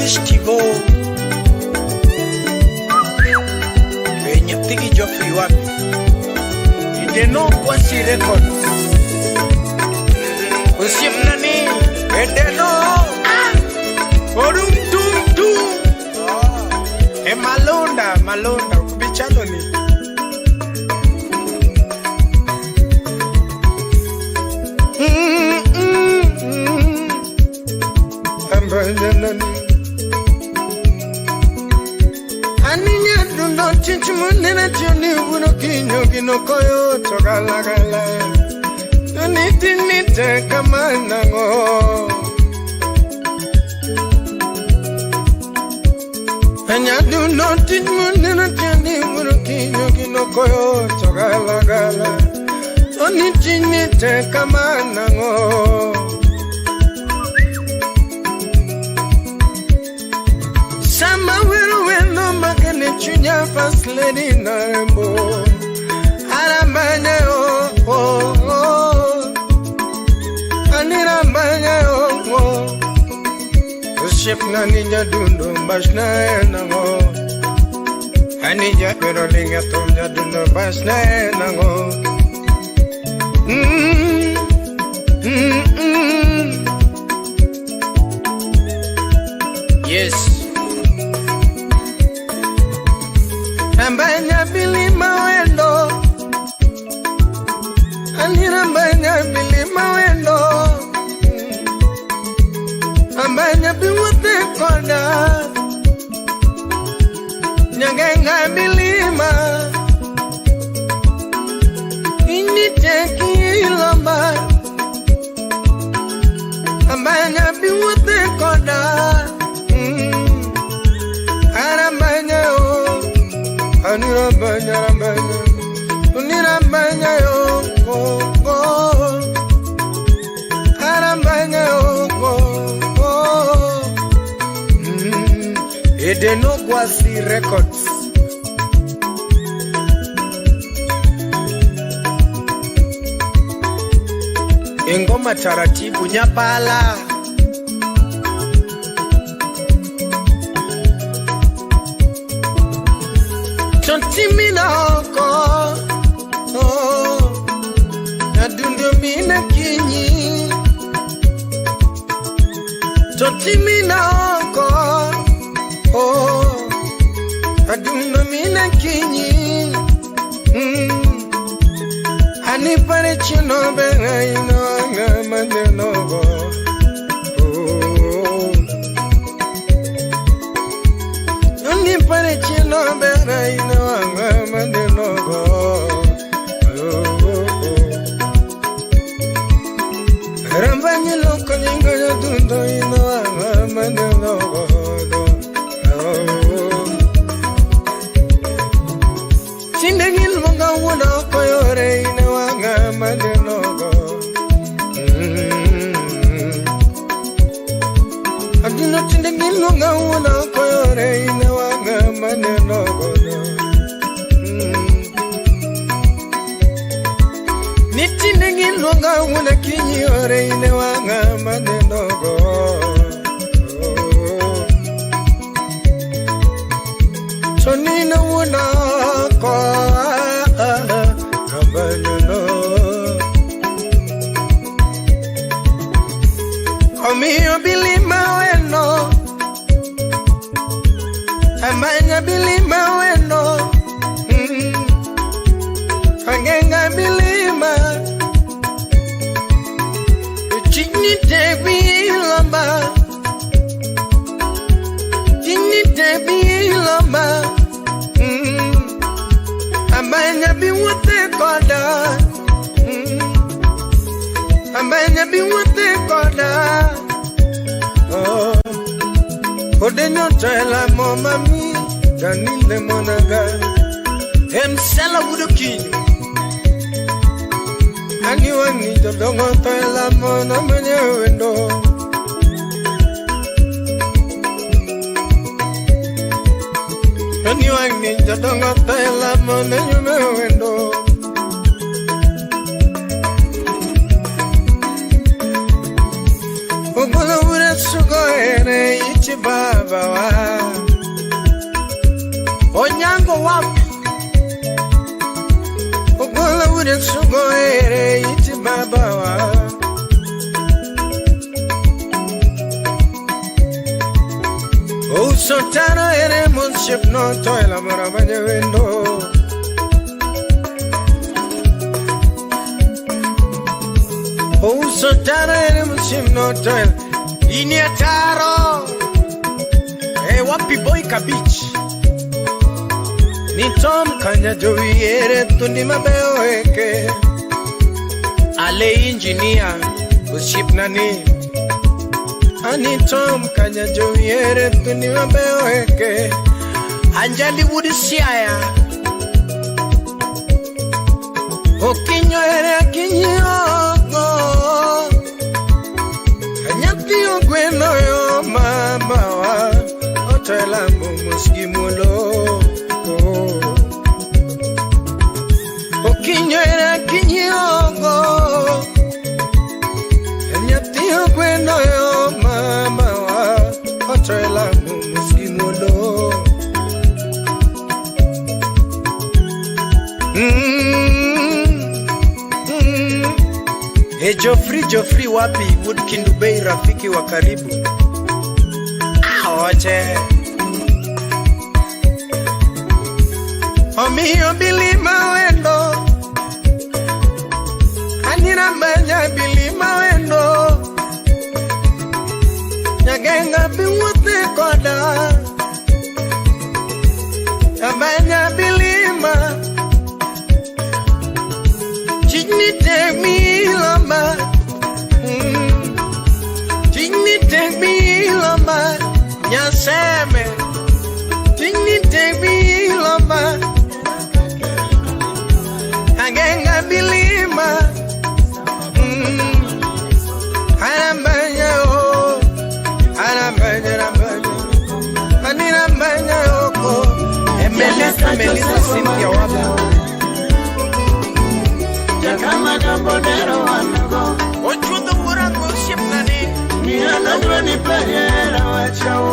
Speaker 3: Gishtivo Kenya Tiki Joffrey wapi Ideno kwa si record Usip nani Edeno Orum tum tum Malonda Kubichano ni Aninya dundo chichimunena tioni uno kinyo koyo togalagala Nite kamanango Anya dundo chichimunena tioni uno kinyo koyo togalagala Nite kamanango Sama weno magene chunya first lady nambo Aramanya Aniramanya Ship na ninja dundo bashna nango Anija pero linga tumja dundo bashna nango Yes Ambanya bilima wendo Anirambanya bilima wendo Ambanya biwate koda Nyagenga bilima Initeki ilamba Ambanya biwate koda Arambanya Unirambanya yo Arambanya yo Edeno Gwasi Records Ingoma taratibu nyapala Chontimina oko Nadundo mina kinyi Chontimina oko Nadundo mina kinyi Anipare chino benga ino anga mandenogo Anipare chino benga ino anga mandenogo Rambanyi loko nyingo ya dundo ino anga mandenogo Chindegil monga wuna koyore ino anga mandenogo Adino chindegil monga wuna koyore ino anga mandenogo Nichindegil monga wuna kinyore ino anga mandenogo Sonina wuna ko Omiyo bilima weno Amanya bilima weno Angenga bilima Chini tebi lamba Chini tebi lamba Amanya biwate koda Amanya biwate koda Odenyo tela mo mami Danile monaga Emsela wudukinyo Aniwani jodongo tela mo na mwenye wendo Aniwani jodongo tela mo na nyume wendo Ogolo ure sugo ere ichi baba wa Onyango wapi Ogolo ure sugo ere ichi baba wa O sotana ere munship no toila marabanye wendo O sotana ere munship no toila Iniataro wapi boy kabich Ni Tom kanya joviere tundi mabeo eke Ale engineer Uship nani Ani Tom kanya joviere tundi mabeo eke Anjali wudi siaya Okinyo ere kinyogo Anyatio gweno yo mama wa Otoela muskimulo Okinyo ere kinyogo Anyatio gweno yo mama wa Otoela muskimulo Joffrey wapi Woodkindu Bay rafiki wa karibu Aoche Omiyo bilima wendo Anina manya bilima wendo Nyagenga biwote koda Abanya bilima Chini take me lamba Chini take me lamba Nyaseme Chini take me lamba Agenga bilima Anambanya o Anambanya Anambanya oko Melissa Cynthia wapi Jakama Gambonero wanago Ochudo Murago Shipnani Niana Dwani Pariera wachao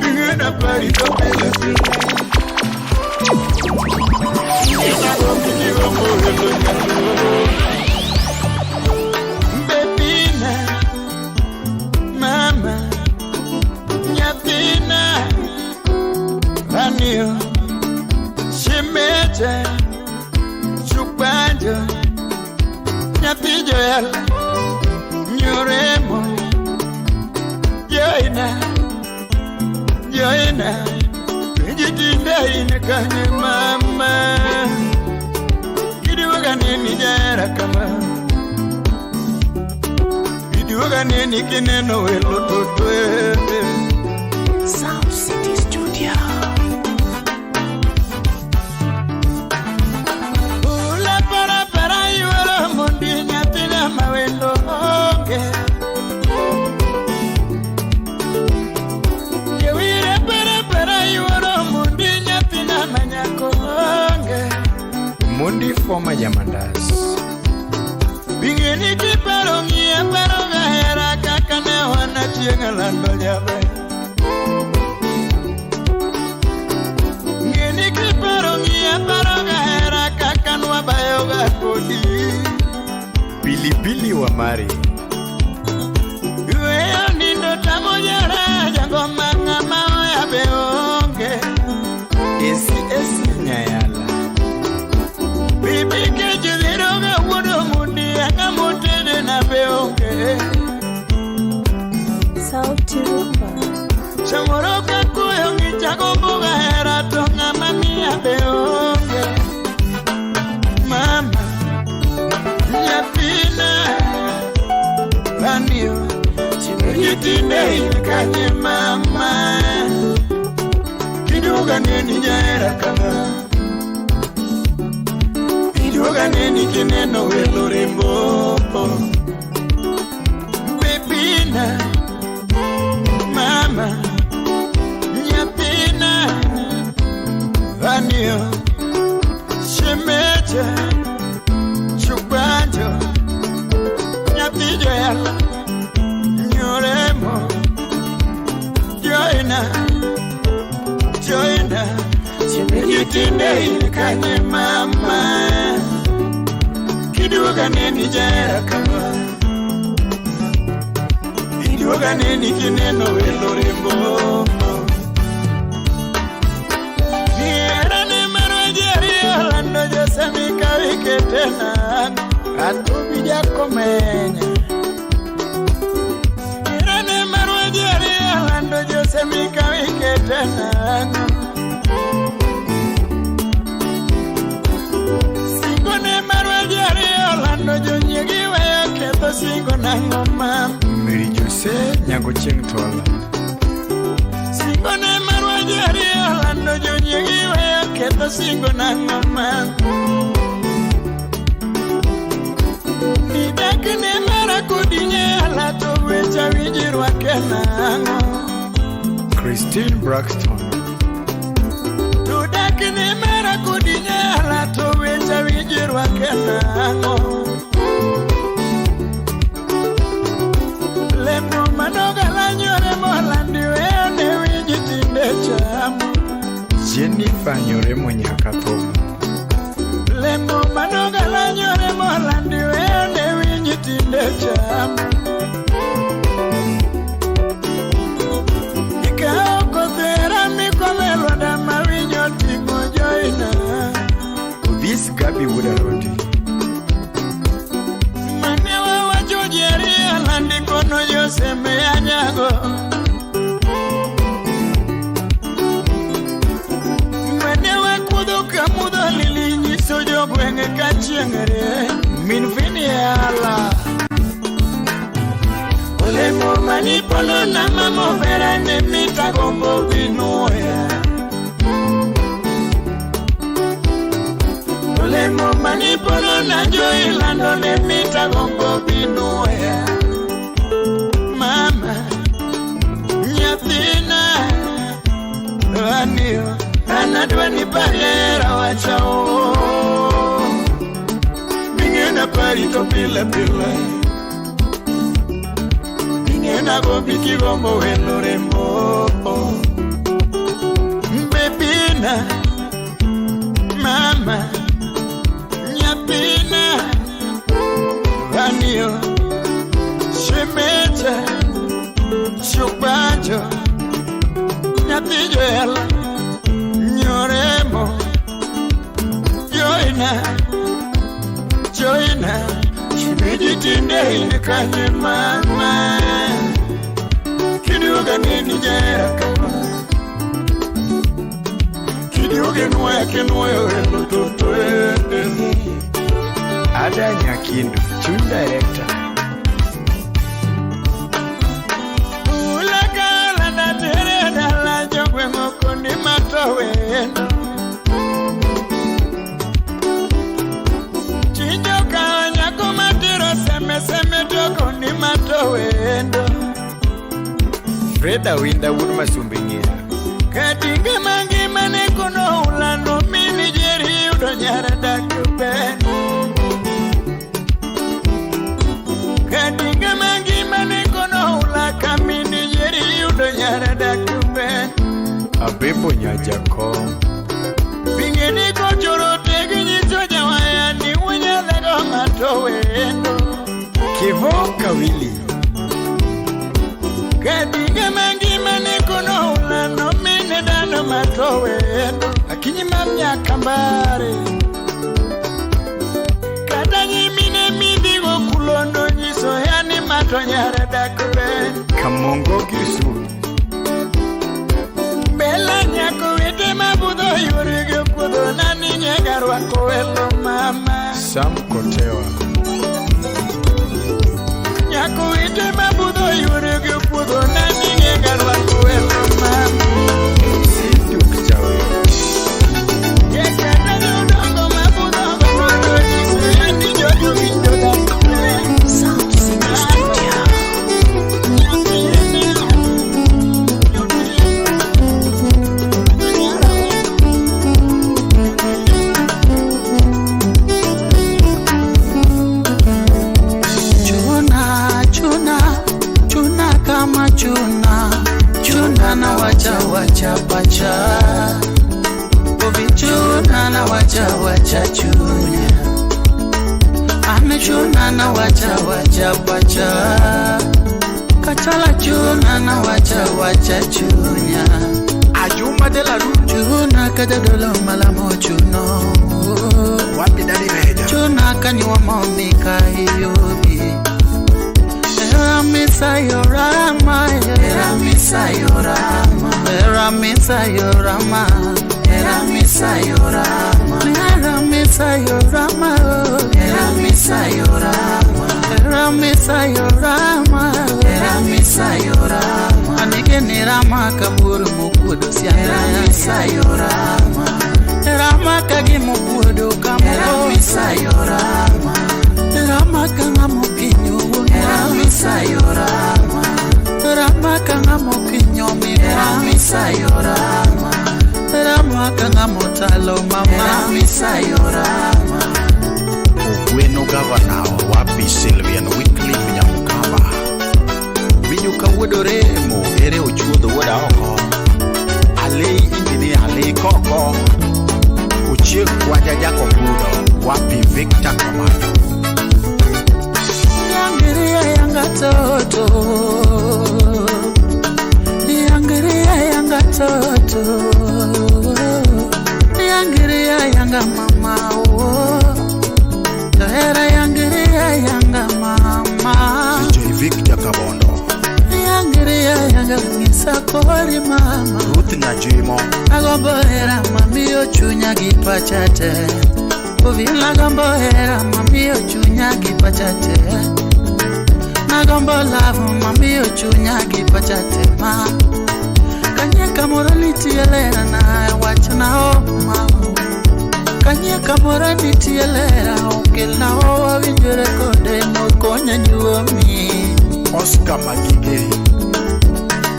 Speaker 3: Niana Parito Pelasi Bebina Mama Nyatina Ranio Shimete Chukbanjo Nyapijo yal Nyoremo Joina Jitinda inakanye mama Kidiwaga nini jara kama Kidiwaga nini kineno welo totwe
Speaker 2: Sound City Studio
Speaker 3: Ula para yuwala mundi nyatina mawendo onge Yewire para yuwala mundi nyatina manyako onge Mundi forma yamandas Bingeni kiparo ngia paro gahera kakane wana chienga lando jabe Ngeni kiparo ngia paro gahera kakanwa bayoga kodi Pilipili wa mari Uweyo nindo tamojara jango manga mao ya beonge Esi nyayala Bibi kejiziroga wudo mundi anga mutede na beonge
Speaker 2: Sauti Rumba
Speaker 3: Chamoroka kuyongi chako mbuga hera tonga mami ya beonge Mama Nyapina Ranio Chimejitine ilikanye mama Kiduga neni nyaera kama Kiduga neni kineno welo rembo Bebina Mama Nyapina Ranio Shemeja Chukbanjo
Speaker 5: nyathi joela nyoremo joina chimigitinde ilikanye mama kiduoga neni jera kama kiduoga neni kineno welo rembo niera ne marojeri alando josemika wiketena atubi jakomenya niera ne marojeri alando josemika wiketena singo na ngoma Mary Jose nyango ching tola singo ne marwajari alando jonyegiwe keto singo na ngoma nidakne marakudinye alato wecha wijirwa kenango Christine Braxton tudakne marakudinye alato wecha wijirwa kenango Lemo manoga la nyore molandi wene wijitinde chamu Jennifer nyore mwenyaka tomu Lemo manoga la nyore molandi wene wijitinde chamu Ikao kothera mikomelo dama winyo tingo joina This Gabi Wudarodi Kono yoseme anyago Mwenewe kudo kamudo lilinyi sojo gwenge kachiengere Minfini ala Olemo manipolo na mamo verane mita gombo vinuya Olemo manipolo na joilando ne mita gombo vinuya Mama, nyathina Anio, anadwani barera wachao Mingena parito pila pila Mingena gobiki gombo welo rembo Mbebina Mama, nyathina Anio Shemecha Chupacho Nyathi joela Nyoremo Joina Chimijitinde ilikanye mama Kiduoga nini jera kama Kiduoga nwaya kenwayo elo totoe Ada Nyakindu, tune director Ni matowendo Chinjo kanya kumatiro seme toko ni matowendo Freda winda wunu masumbingira Katinge mangi mane kuno ulano mini jeri udo nyara dakuben Katinge mangi mane kuno ulaka mini jeri udo nyara dakuben Abebo nyajako Bingeni kochoro tegi nyiso jawaya ni unya lego matowendo Kivo kawili Kadinga mangi mane kono ulano mine dano matowendo Akinyi mamnya kambare Kadanyi mine midigo kulondo nyiso yani matonyara dakube Kamongo kisu Bella nyako wete mabudo yurige kudo nani nyegarwa kowelo mama Sam Kotewa Nyako wete mabudo yurige kudo nani nyegarwa kowelo mama Siduk chawe Yekata nyudongo mabudo mabudo jise yani jodo window da Sound Singer Studio
Speaker 10: Jona
Speaker 11: na wacha pacha. Obichuna na wacha chunya. Amechuna na wacha pacha. Kachala chuna na wacha chunya.
Speaker 9: Ajuma de la rue.
Speaker 11: Chuna kadadolo malamo chuno.
Speaker 9: Wapi dani meja.
Speaker 11: Chuna kanywa momika hiyobi. Eramisa yorama. Eramisa yorama. Eramisa yorama. Eramisa yorama. Eramisa yorama. Eramisa yorama. Eramisa yorama. Eramisa yorama. Anike ni rama kaburu mukudo siya. Eramisa yorama. Rama kagi mukudo kamu. Eramisa yorama. Rama kanga mukinyo. Eramisa yorama. Rama kanga mukinyo mi. Eramisa yorama. Rama kanga mutalo mama. Eramisa yorama.
Speaker 9: Ugweno governor wapi Sylvian Wycliffe Nyamukamba. Vinyuka wodoremo ere ochuodho woda oko. Ale injini ale koko. Uchiek kwaja jako kudo wapi Victor Kamado.
Speaker 11: Yangiria yanga toto. Yangiria yanga toto. Yangiria yanga mama oh. Tahera yangiria yanga mama.
Speaker 9: DJ Victor Kabondo.
Speaker 11: Yangiria yanga ngisa kori mama.
Speaker 9: Ruth Najimo.
Speaker 11: Agombohera mami ochunya gipachate. Ovila gombohera mami ochunya gipachate. Nagombo love mami ochunya gipachate ma. Kanye kamorani tielera na wachana o ma. Kanye kamorani tielera okela o winjore kode no konya nyuomi.
Speaker 9: Oscar Magige.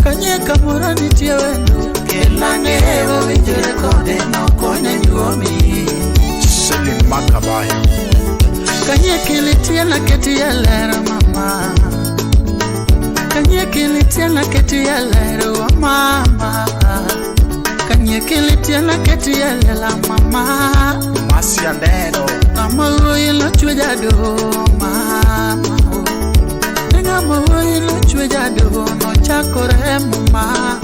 Speaker 11: Kanye kamorani tielera okela o winjore kode no konya nyuomi.
Speaker 9: Selin Makabayo.
Speaker 11: Kanye kilitia na ketielera mama. Kanye kilitia na ketielera wa mama. Kanye kilitia na ketielera mama.
Speaker 9: Masia Neno.
Speaker 11: Ama uilo chweja do mama. Ngamo uilo chweja do no chakore mama.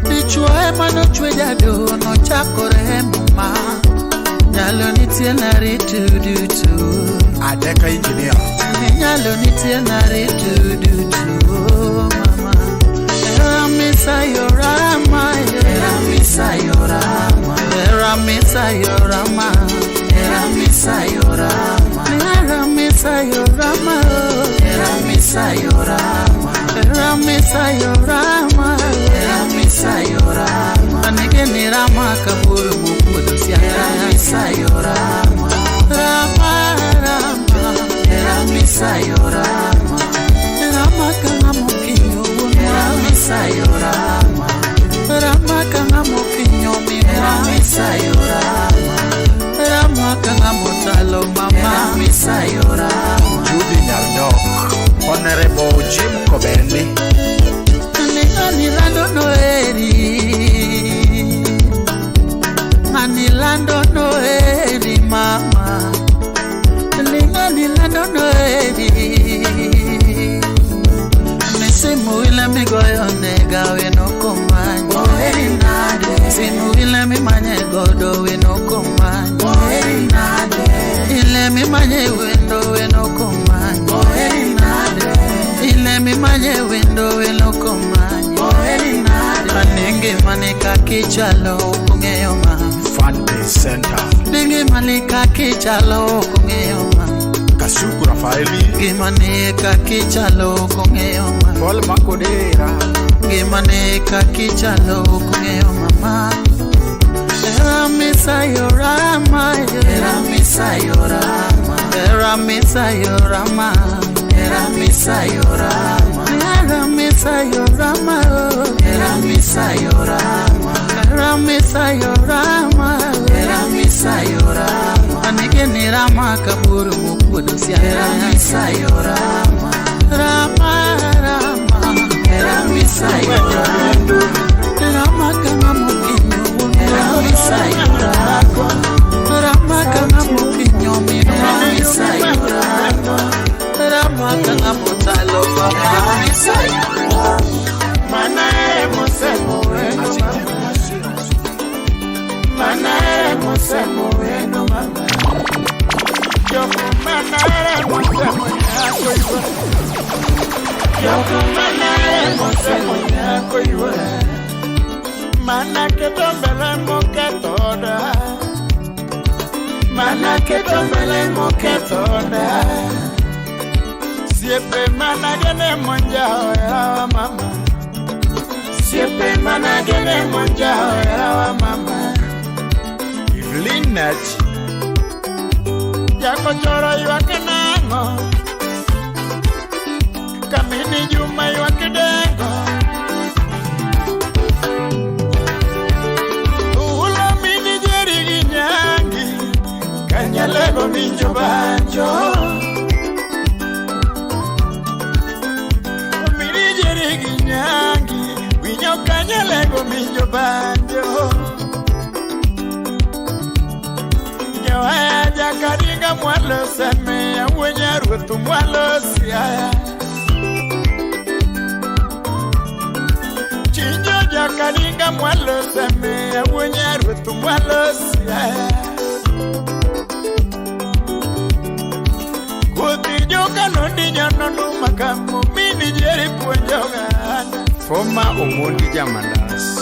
Speaker 11: Dichwa ema no chweja do no chakore mama. Nyalo nitie na ritudutu.
Speaker 9: Adeka engineer.
Speaker 11: Nyalo nitie na ritudutu mama. Eramisa yorama. Eramisa yorama. Eramisa yorama. Eramisa yorama. Eramisa yorama. Eramisa yorama. Eramisa yorama. Eramisa yorama. Anige ni rama kaburu mukudo siya. Eramisa yorama. Rama rama. Eramisa yorama. Rama kanga mukinyo. Eramisa yorama. Rama kanga mukinyo mi. Eramisa yorama. Rama kanga mutalo mama. Eramisa yorama.
Speaker 9: Judy Nyaldok. Honorable Jim Kobendi.
Speaker 11: Manilando noeri mama. Manilando noeri. Mesimu ile migoyo nega weno komanya. Noeri nade. Simu ile mi manye godo weno komanya. Noeri nade. Ile mi manye wendo weno komanya. Noeri nade. Ile mi manye wendo weno komanya. Noeri nade. Manenge manika kichalo kungeyo ma.
Speaker 9: Fan Base Center.
Speaker 11: Ninge manika kichalo kungeyo ma.
Speaker 9: Kasuku Rafaeli.
Speaker 11: Gimanika kichalo kungeyo ma.
Speaker 9: Paul Makodera.
Speaker 11: Gimanika kichalo kungeyo mama. Eramisa yorama. Eramisa yorama. Eramisa yorama. Eramisa yorama. Eramisa yorama. Eramisa yorama. Eramisa yorama. Eramisa yorama. Anige ni rama kaburu mukudo siya. Eramisa yorama. Rama rama. Eramisa yorama.
Speaker 4: mosemo nyako iwe Joko mosemo nyako iwe Mana keto mbele moketoda Mana keto mbele moketoda Siepe mana gene monjao ya mama Siepe mana gene monjao ya mama Evelyn Nach Jako choro yuake nango Kamini Juma yuake dengo Ulo mini jeri ginyangi Kanyalego minjo banjo Mini jeri ginyangi Winyo kanyalego minjo banjo Nyoaya jakaringa mwalo seme ya wenya rutu mwalo siaya Chinyo jakaringa mwalo seme ya wenya rutu mwalo siaya Kuti joka nondi nyono makamu mini jeri puenjoga
Speaker 3: Foma Omondi Jamandas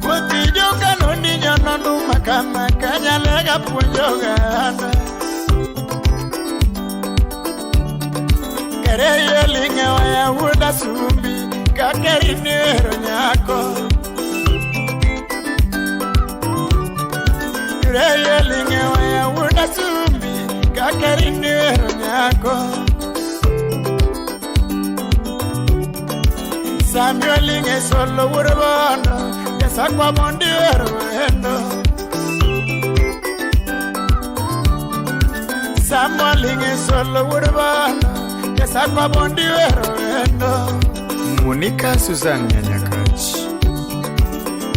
Speaker 4: Kuti joka nondi nyono makama kanyalega puenjoga Kereye linge waya wuda sumbi kakeri nero nyako Kereye linge waya wuda sumbi kakeri nero nyako Samuel linge solo wurbono Yasakwa mondi wero Samuel linge solo wurbono Yasakwa mondi wero
Speaker 3: Monica Susan Nyanyakachi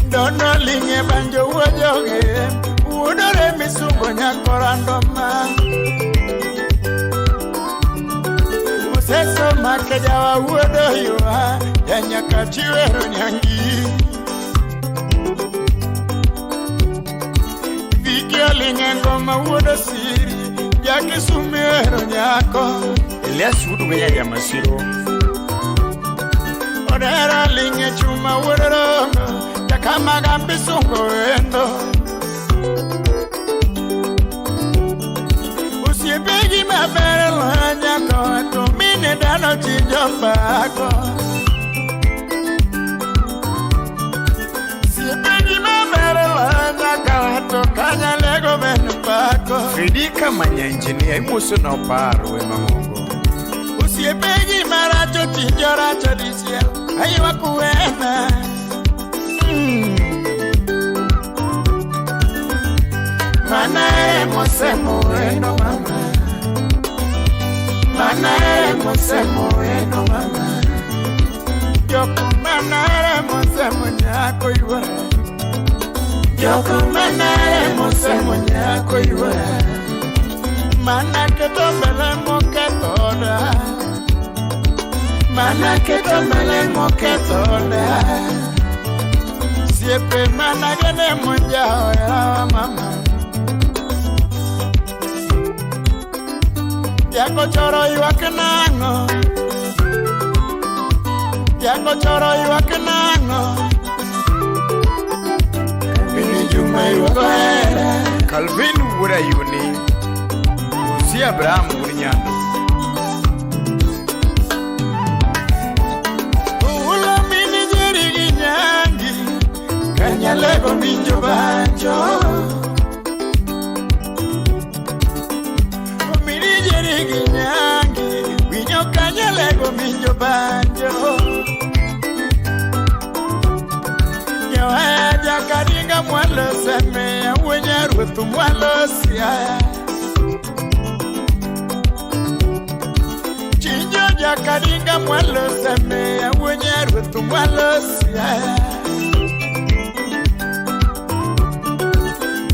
Speaker 4: Dono linge banjo wojoge Udore misungo nyakorandoma Museso makeja wa uodo yuwa Nyanyakachi wero nyangi Vikio linge ngoma uodo siri Jaki sumi wero nyako
Speaker 3: Elias Wudu Genya Jamasiro
Speaker 4: Odera linge chuma uodorongo Jakama gambi sungo wendo Usiepegi mabere lanyako Atumine dano chijopako Usiepegi mabere lanyako Atokanya lego menupako
Speaker 3: Fidika manya engineer Imuso na oparo we mamongo
Speaker 4: Usiepegi maracho chijoracho disiel Aiwa kuwena Mana mosemo eno mama Mana mosemo eno mama Joko mana mosemo nyako iwa Joko mana mosemo nyako iwa Mana keto mbele moketoda Mana keto mbele moketoda Siepe mana gene monjao ya mama Yako choro yuake nango Yako choro yuake nango Mini Juma yuake
Speaker 3: Calvin Wura Yuni Si Abraham Wurinyano
Speaker 4: Ulo mini jeri ginyangi Kanyalego minjo banjo Ginyangi, winyo kanyalego minjo banjo Nyoaya jakaringa mwalo seme Wenya rutu mwalo siaya Chinyo jakaringa mwalo seme Wenya rutu mwalo siaya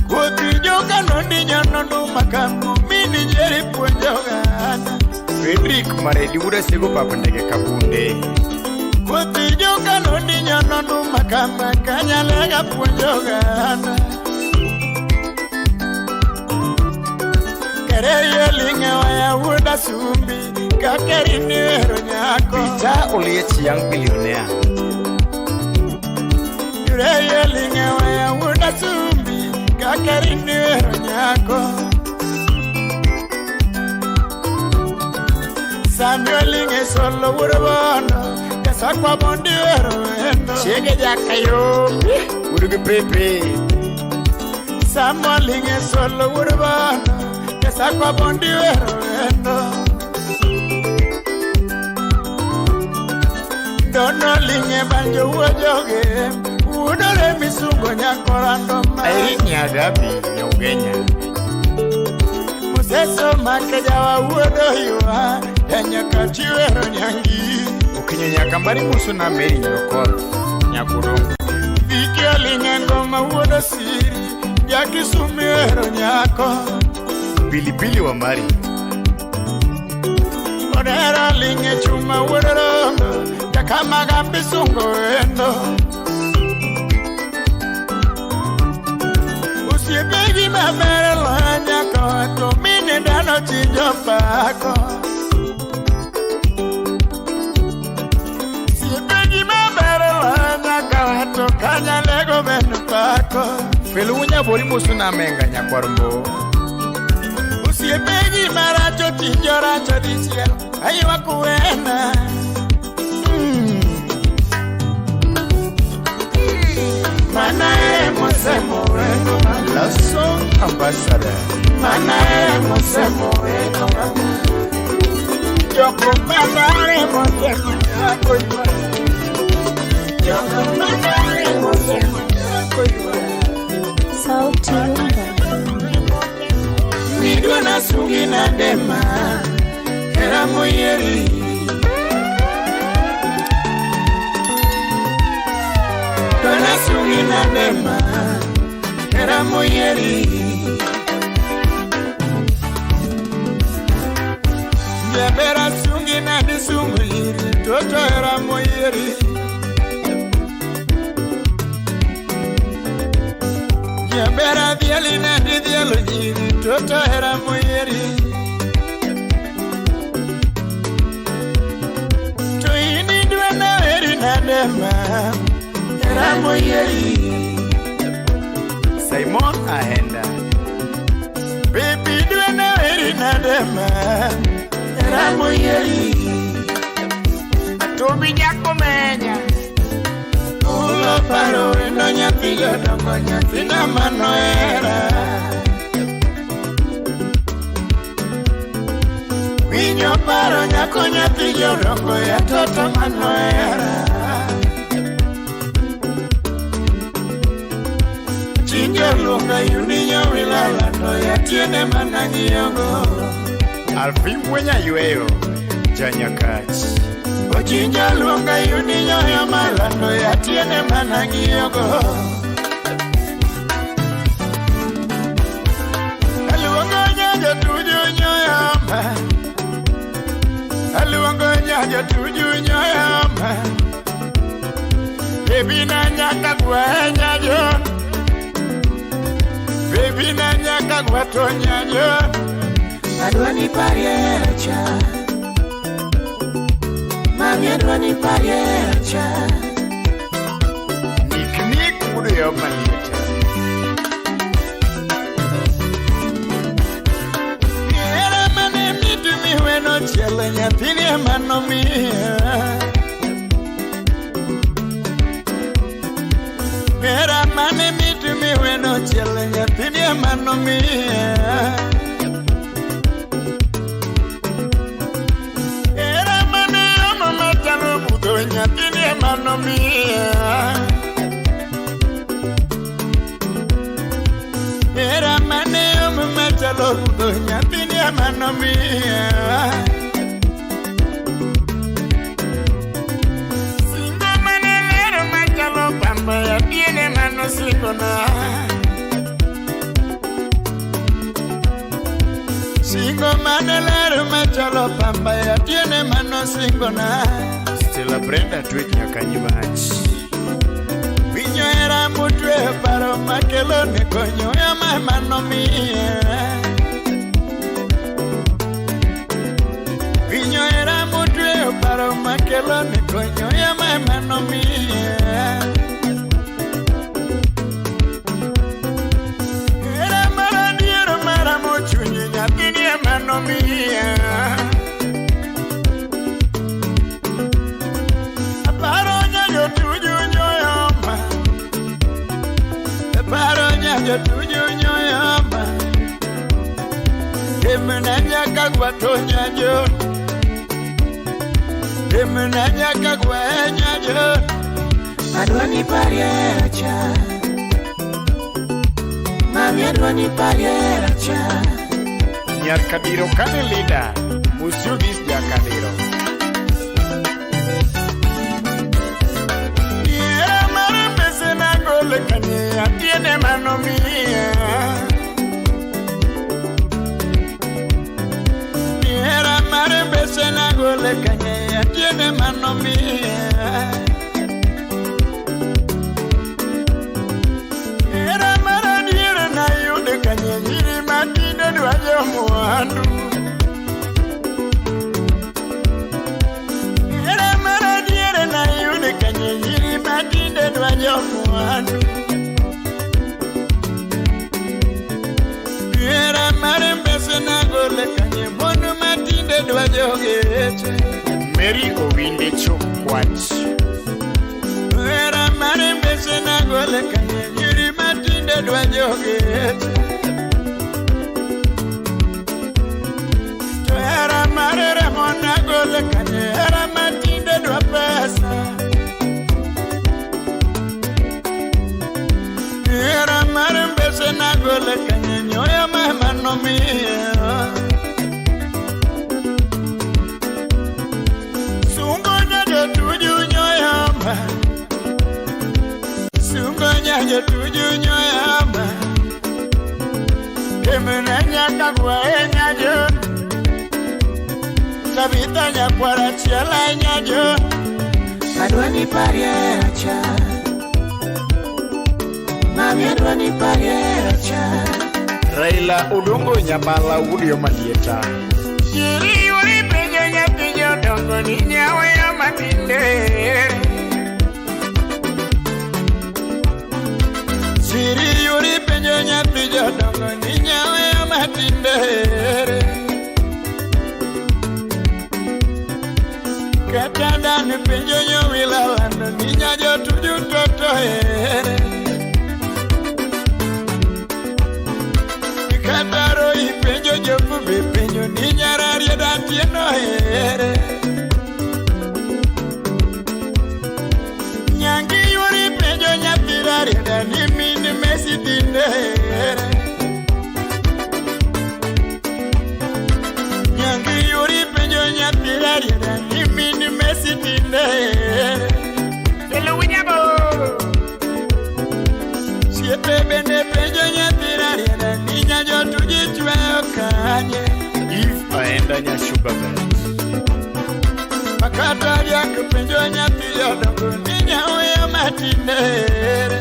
Speaker 4: Kuti joka nondi nyono makamu Mini jeri puenjoga
Speaker 3: Frederick Maredi Wura Sego Papandege Kabunde
Speaker 4: Kuti joka nondi nyono makama Kanyalega puenjoga
Speaker 12: Kereye linge waya wuda sumbi kakeri ni wero nyako
Speaker 13: Peter Oliech young billionaire
Speaker 12: Kereye linge waya wuda sumbi kakeri ni wero nyako Samuel linge solo wurobono Kasakwa bondi wero wendo
Speaker 13: Chege jaka yombi Urugi pepe
Speaker 12: Samuel linge solo wurobono Kasakwa bondi wero wendo Dono linge banjo uojoge Udole misungo nyakorando ma
Speaker 13: Airini agabi ya ugenya
Speaker 12: Museso makeja wa uodo hiwa Yanya kati wero nyangi
Speaker 13: Ukinyo nyakambari musu na meri nyokoro Nyakudongo
Speaker 12: Vikio linge ngoma uodo siri Jaki sumi wero nyako
Speaker 13: Pilipili wa mari
Speaker 12: Odera linge chuma uodorongo Jakama gambi sungo wendo Usiebegi mabere loanya kwa Mine dano chijo pako Usiebegi mabere loanya kwa Kanya lego benu pako
Speaker 13: Felunya bori musu na menga nyakwarumbo
Speaker 12: Usiebegi maracho chijo racho disiel Aywa kuwena Manae mosemo weno
Speaker 13: La song ambassador
Speaker 12: Manae mosemo weno Yoko manae mosemo yako ywa Yoko manae mosemo yako ywa
Speaker 2: Sauti Rumba.
Speaker 12: Midwa na sungi na dema Era moyeri Dona sungi na dema Era moyeri Jebera sungi na disungu iri Toto era moyeri Jebera diali na didialo iri Toto era moyeri To ini dua na eri na dema Era moyeri
Speaker 13: Simon Ahenda
Speaker 12: Baby dua na eri na dema Era moyeri Tobi jako menya Ulo paro eno nyapiga dongo nyapina mano era Winyo paro nyako nyapiga dongo ya toto mano era Chinjo lunga yuninyo wilala no ya tiene manangiyongo
Speaker 13: Alvin Mwenya yueyo Janyakachi
Speaker 12: Ochinjo lunga yuninyo ya malano ya tiene manangiyongo Aluongo nyajo tuju nyoyama Aluongo nyajo tuju nyoyama Baby na nyaka kwa nyajo Baby na nyaka kwa to nyajo Adwani pariecha Mami adwani pariecha
Speaker 13: Nik udo yo malita
Speaker 12: Era mane mitu miweno chele nyathini emano miya Era mane mitu miweno chele nyathini emano miya Nyathini emano miya Era mane omo machalo rudo Nyathini emano miya Singo mane lero machalo pamba Nyathini emano singona Singo mane lero machalo pamba Nyathini emano singona
Speaker 13: Stella Brenda tweet nyakanyi machi
Speaker 12: Winyo era mutwe paro makelo ne konyo ya mano miya
Speaker 3: kwatonya jo Demna nyaka gwenya jo
Speaker 11: Adwani pariera cha Mami adwani pariera cha
Speaker 13: Nyaka diro kane lida Musugis jaka diro
Speaker 3: Niera mara pese na gole kanye Atiene mano mia Niera mara pese na gole kanye Atiene mano mia Niera mara diere na yude kanye Nyiri matinde dwajo mwandu Niera mara diere na yude kanye Nyiri matinde dwajo mwandu Niera mara mbese na gole kanye Mono matinde dwajo geche
Speaker 13: Mary owinde chokwach
Speaker 3: Niera mara mbese na gole kanye Nyiri matinde dwajo geche Era marere mona gole kanye Era matinde dwa pesa Era mare mbese na gole kanye Nyoya mama no mia Sungonya jo tuju nyoyama Sungonya jo tuju nyoyama Kemena nyaka gwenya jo Tabita nyakwara chiela nyajo
Speaker 11: Adwani pariera cha Mami adwani pariera cha
Speaker 13: Raila Odongo Nyabala Wudio Malieta
Speaker 3: Yiri yuri penyo nyapinyo dongo ni nyawe ya matinde Yiri yuri penyo nyapinyo dongo ni nyawe ya matinde Katanda ni penyo nyowila lando ni nyajo tuju toto Kataro ipenjo jofu bepenyo ni nyarari edatieno here Nyangi yuri penjo nyatirari edani mini mesi dinde here Nyangi yuri penjo nyatirari edani mini mesi dinde here Selo winyabo Siete bende penjo nyatirari edani nyajo tujichwe okanye
Speaker 13: If aenda nya sugar bed
Speaker 3: Makata yake penjo nyati yodongo Ninya uya matinere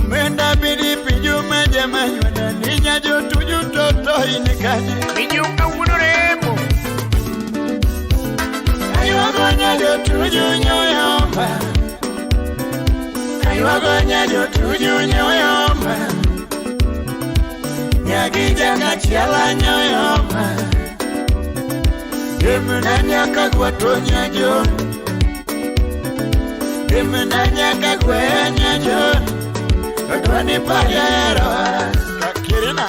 Speaker 3: Mwenda bidi pinju meje manywada Ninya jo tuju toto inikaje
Speaker 13: Minyuka unuremo
Speaker 3: Aywagonya jo tuju nyoyomba Aywagonya jo tuju nyoyomba Nyagija na chiala nyoyomba Demna nyaka gwatonya jo Demna nyaka gwenya jo Adwani pariero Kakirina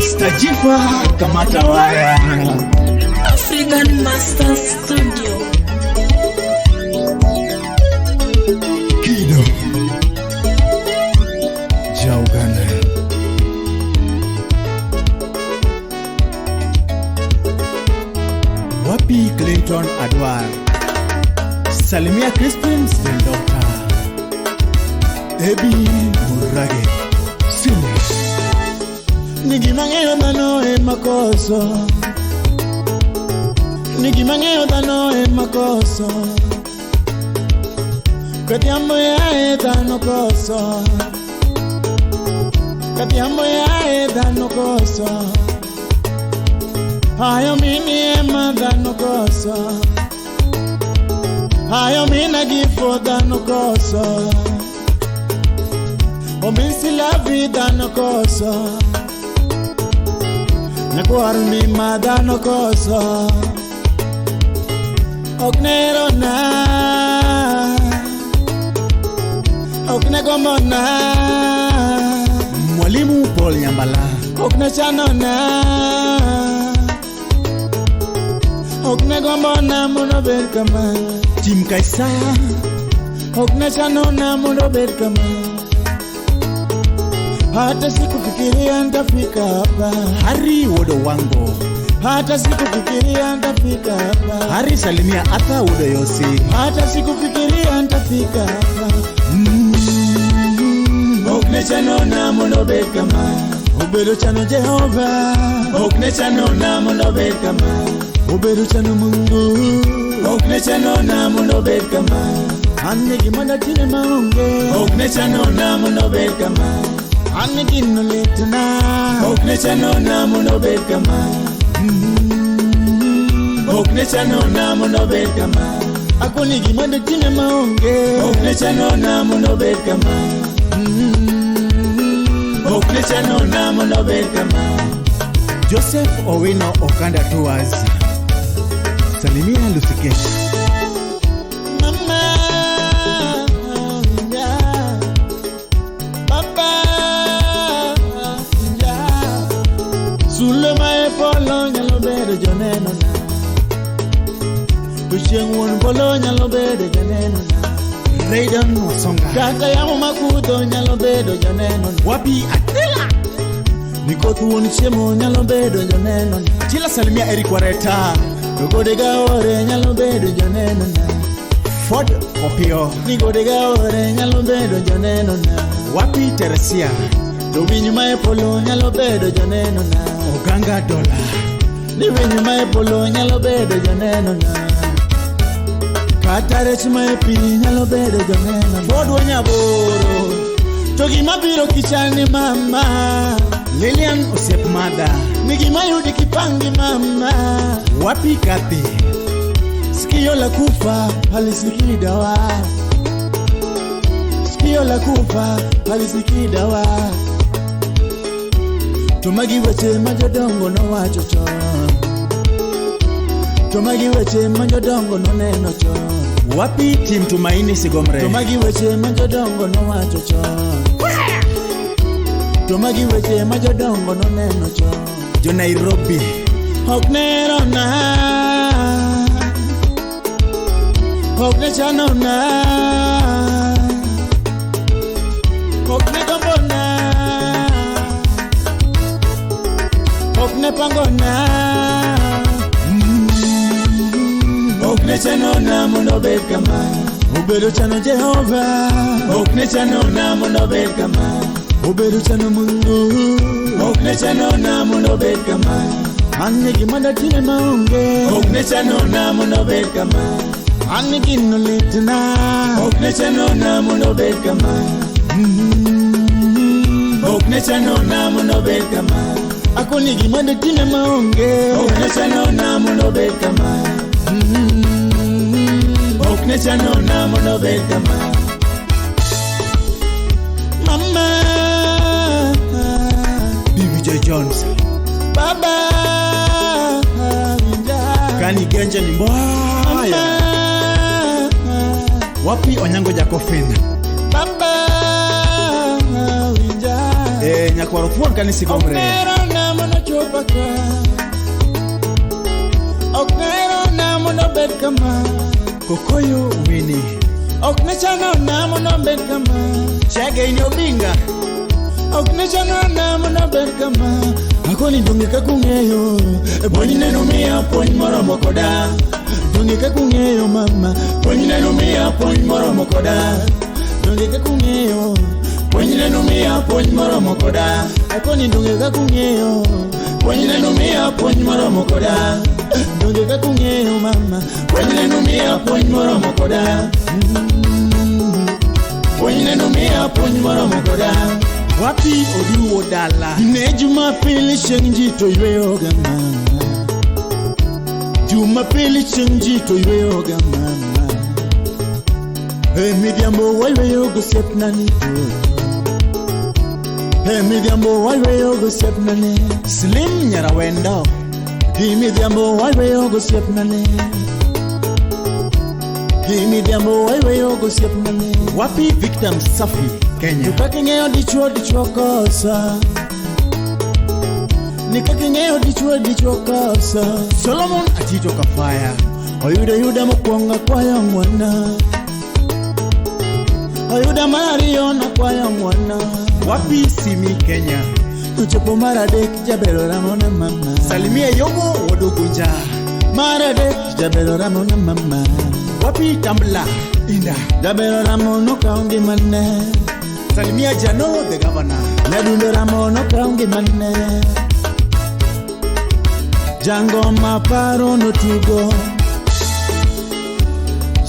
Speaker 6: Stajifa kamata waya
Speaker 2: African Master Studio.
Speaker 6: Kido Jaugana Wapi Clinton Adwar Salimia Crispin Sendoka Ebi Murage Sinesh Nigimangeo dano e makoso Nigimangeo dano e makoso Katiambo ya e dano koso Katiambo ya e dano koso Ayo mini e madano koso Ayo mina gifo dano koso
Speaker 14: Omisi la vida no cosa, na kuar mi mada no cosa. Oknero na, okne gomona.
Speaker 6: Mwalimu Paul Nyambala.
Speaker 14: Okne chano na, okne gomona muno ber kama.
Speaker 6: Tim Kaisa.
Speaker 14: Okne chano na muno ber kama. Hata sikufikiria nitafika hapa.
Speaker 6: Hari Wodo Wango.
Speaker 14: Hata sikufikiria nitafika hapa.
Speaker 6: Hari Salimia Ata Wodo Yosi.
Speaker 14: Hata sikufikiria nitafika hapa. Okne chano na muno ber kama. Obedo chano Jehova. Okne chano na muno ber kama. Obedo chano Mungu. Okne chano na muno ber kama. Anne gimanda tine maunge. Okne chano na muno ber kama. Anne gino letna. Okne chano na muno ber kama. Okne chano na muno ber kama. Akoni gimanda tine maunge. Okne chano na muno ber kama. Okne chano na muno ber kama.
Speaker 6: Joseph Owino Okanda Tours. Salimia Lusikesh.
Speaker 14: Mama, yeah. Papa, yeah. Sule mae polo nyalo bere joneno na. Kusheng won polo nyalo bere joneno na.
Speaker 6: Raydon Wasonga.
Speaker 14: Kaka yamo makudo nyalo bere joneno na.
Speaker 6: Wapi Atila.
Speaker 14: Nikotu won chemo nyalo bere joneno na.
Speaker 6: Chila Salimia Eric Wareta.
Speaker 14: Nikodega ore nyalo bedo joneno na.
Speaker 6: Ford Opio.
Speaker 14: Nikodega ore nyalo bedo joneno na.
Speaker 6: Wapi Teresia.
Speaker 14: To winyu mae polo nyalo bedo joneno na.
Speaker 6: Oganga Dola.
Speaker 14: Ni winyu mae polo nyalo bedo joneno na. Katare chimae pi nyalo bedo joneno na.
Speaker 6: Ford Wanyaboro.
Speaker 14: To gima biro kichani mama.
Speaker 6: Lilian Osep Mada.
Speaker 14: Nigima yudi kipangi mama.
Speaker 6: Wapi Kathy.
Speaker 14: Sikio la kufa halisikii dawa. Sikio la kufa halisikii dawa. Tomagi weche majodongo no wacho chon. Tomagi weche majodongo no neno chon.
Speaker 6: Wapi Tim Tumaini Sigomre.
Speaker 14: Tomagi weche majodongo no wacho chon. Tomagi weche majodongo no neno chon.
Speaker 6: Jo Nairobi.
Speaker 14: Oknero na. Okne chano na. Okne gombo na. Okne pango na. Okne chano na muno ber kama. Obedo chano Jehova. Okne chano na muno ber kama. Obedo chano Mungu. Okne chano na muno ber kama. Anne gimanda tine maunge. Okne chano na muno ber kama. Anne gino letna. Okne chano na muno ber kama. Okne chano na muno ber kama. Akoni gimanda tine maunge. Okne chano na muno ber kama. Okne chano na muno ber kama. Mama,
Speaker 6: BBJ Jones.
Speaker 14: Baba,
Speaker 6: Kani Genja ni mbaya. Wapi Onyango Jakofin.
Speaker 14: Baba,
Speaker 6: Nyakwaro Fuan Kani Sigomre.
Speaker 14: Oknero na mono chopaka. Oknero na mono bed kama.
Speaker 6: Kokoyo Winnie.
Speaker 14: Okne chano na mono bed kama.
Speaker 6: Chage ini Obinga.
Speaker 14: Okne chano na mono bed kama. Akoni dungi kakungeyo. Boni nenumia poni moro mokoda. Dungi kakungeyo mama. Boni nenumia poni moro mokoda. Dungi kakungeyo. Boni nenumia poni moro mokoda. Akoni dungi kakungeyo. Boni nenumia poni moro mokoda. Dungi kakungeyo mama. Boni nenumia poni moro mokoda. Boni nenumia poni moro mokoda.
Speaker 6: Wapi Oduwo Dala.
Speaker 14: Ne Jumapili shenjito yoga mama. Jumapili shenjito yoga mama. Midiambo wewe yoga sepna nito. midhiambo wayweyo gosiepnane. Slim Nyarawendo, midhiambo wayweyo gosiepnane. Midhiambo wayweyo gosiepnane.
Speaker 9: Wapi Victor Msafi, Kenya?
Speaker 14: Nikaking'eyo dichuo kosa. Nikaking'eyo dichuo kosa.
Speaker 9: Solomon Atito Kafaya,
Speaker 14: Oyuda mokwonga kwayo mwana. Oyuda Mario na kwayo mwana.
Speaker 9: Wapi Simi, Kenya?
Speaker 14: Uchopo maradek jabelo ramona mama.
Speaker 9: Salimia Yomo Wodogunja.
Speaker 14: Maradek jabelo ramona mama.
Speaker 9: Wapi Tambla, Inda?
Speaker 14: Jabelo ramono kaungi mane.
Speaker 9: Salimia Jano the governor.
Speaker 14: Nadundo ramono kaungi mane. Jango maparo no tugo.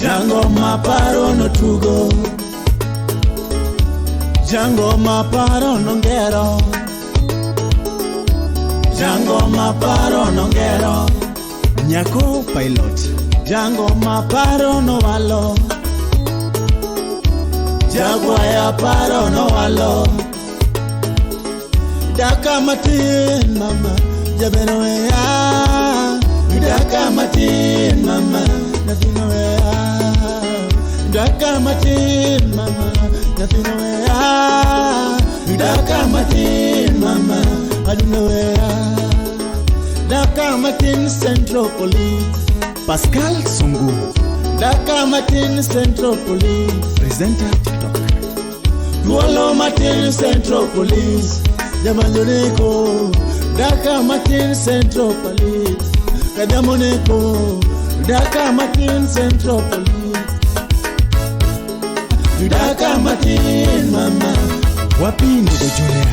Speaker 14: Jango maparo no tugo. Jango maparo no ngero. Jango maparo no ngero.
Speaker 9: Nyako Pilot.
Speaker 14: Jango maparo no walo. Jagwaya paro no walo. Daka matin mama. Jabeno ya. Daka matin mama. Nothing away. Daka matin mama. Nothing away. Daka matin mama. I don't know where. Daka matin Central Police.
Speaker 9: Pascal Sungu.
Speaker 14: Daka matin Central Police.
Speaker 9: Presenter TikTok.
Speaker 14: Duolo matin Central Police. Jamanoneko. Daka matin Central Police. Kadamoneko. Daka matin Central Police. Daka matin mama.
Speaker 9: Wapi Ndugu Julia?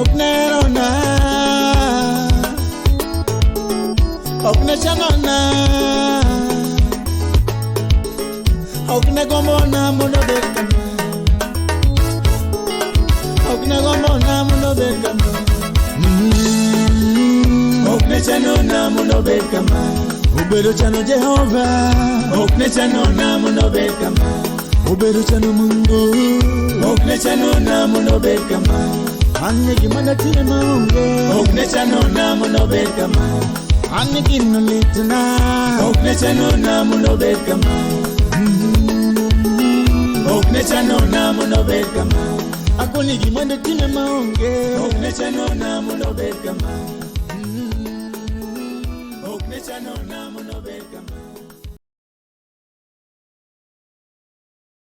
Speaker 14: Oknerona. Oknechanona. Oknegomona muno bekama. Oknegomona muno bekama. Oknechanona muno bekama. Ubero chano Jehova. Oknechanona muno bekama. Ubero chano Mungu. Oknechanona muno bekama. Anye gimana tine maunge. Oknechanona muno bekama. Anye gino litna. Oknechanona muno bekama. Oknechanona muno bekama. Akoni gimana tine maunge. Oknechanona muno bekama. Oknechanona muno bekama.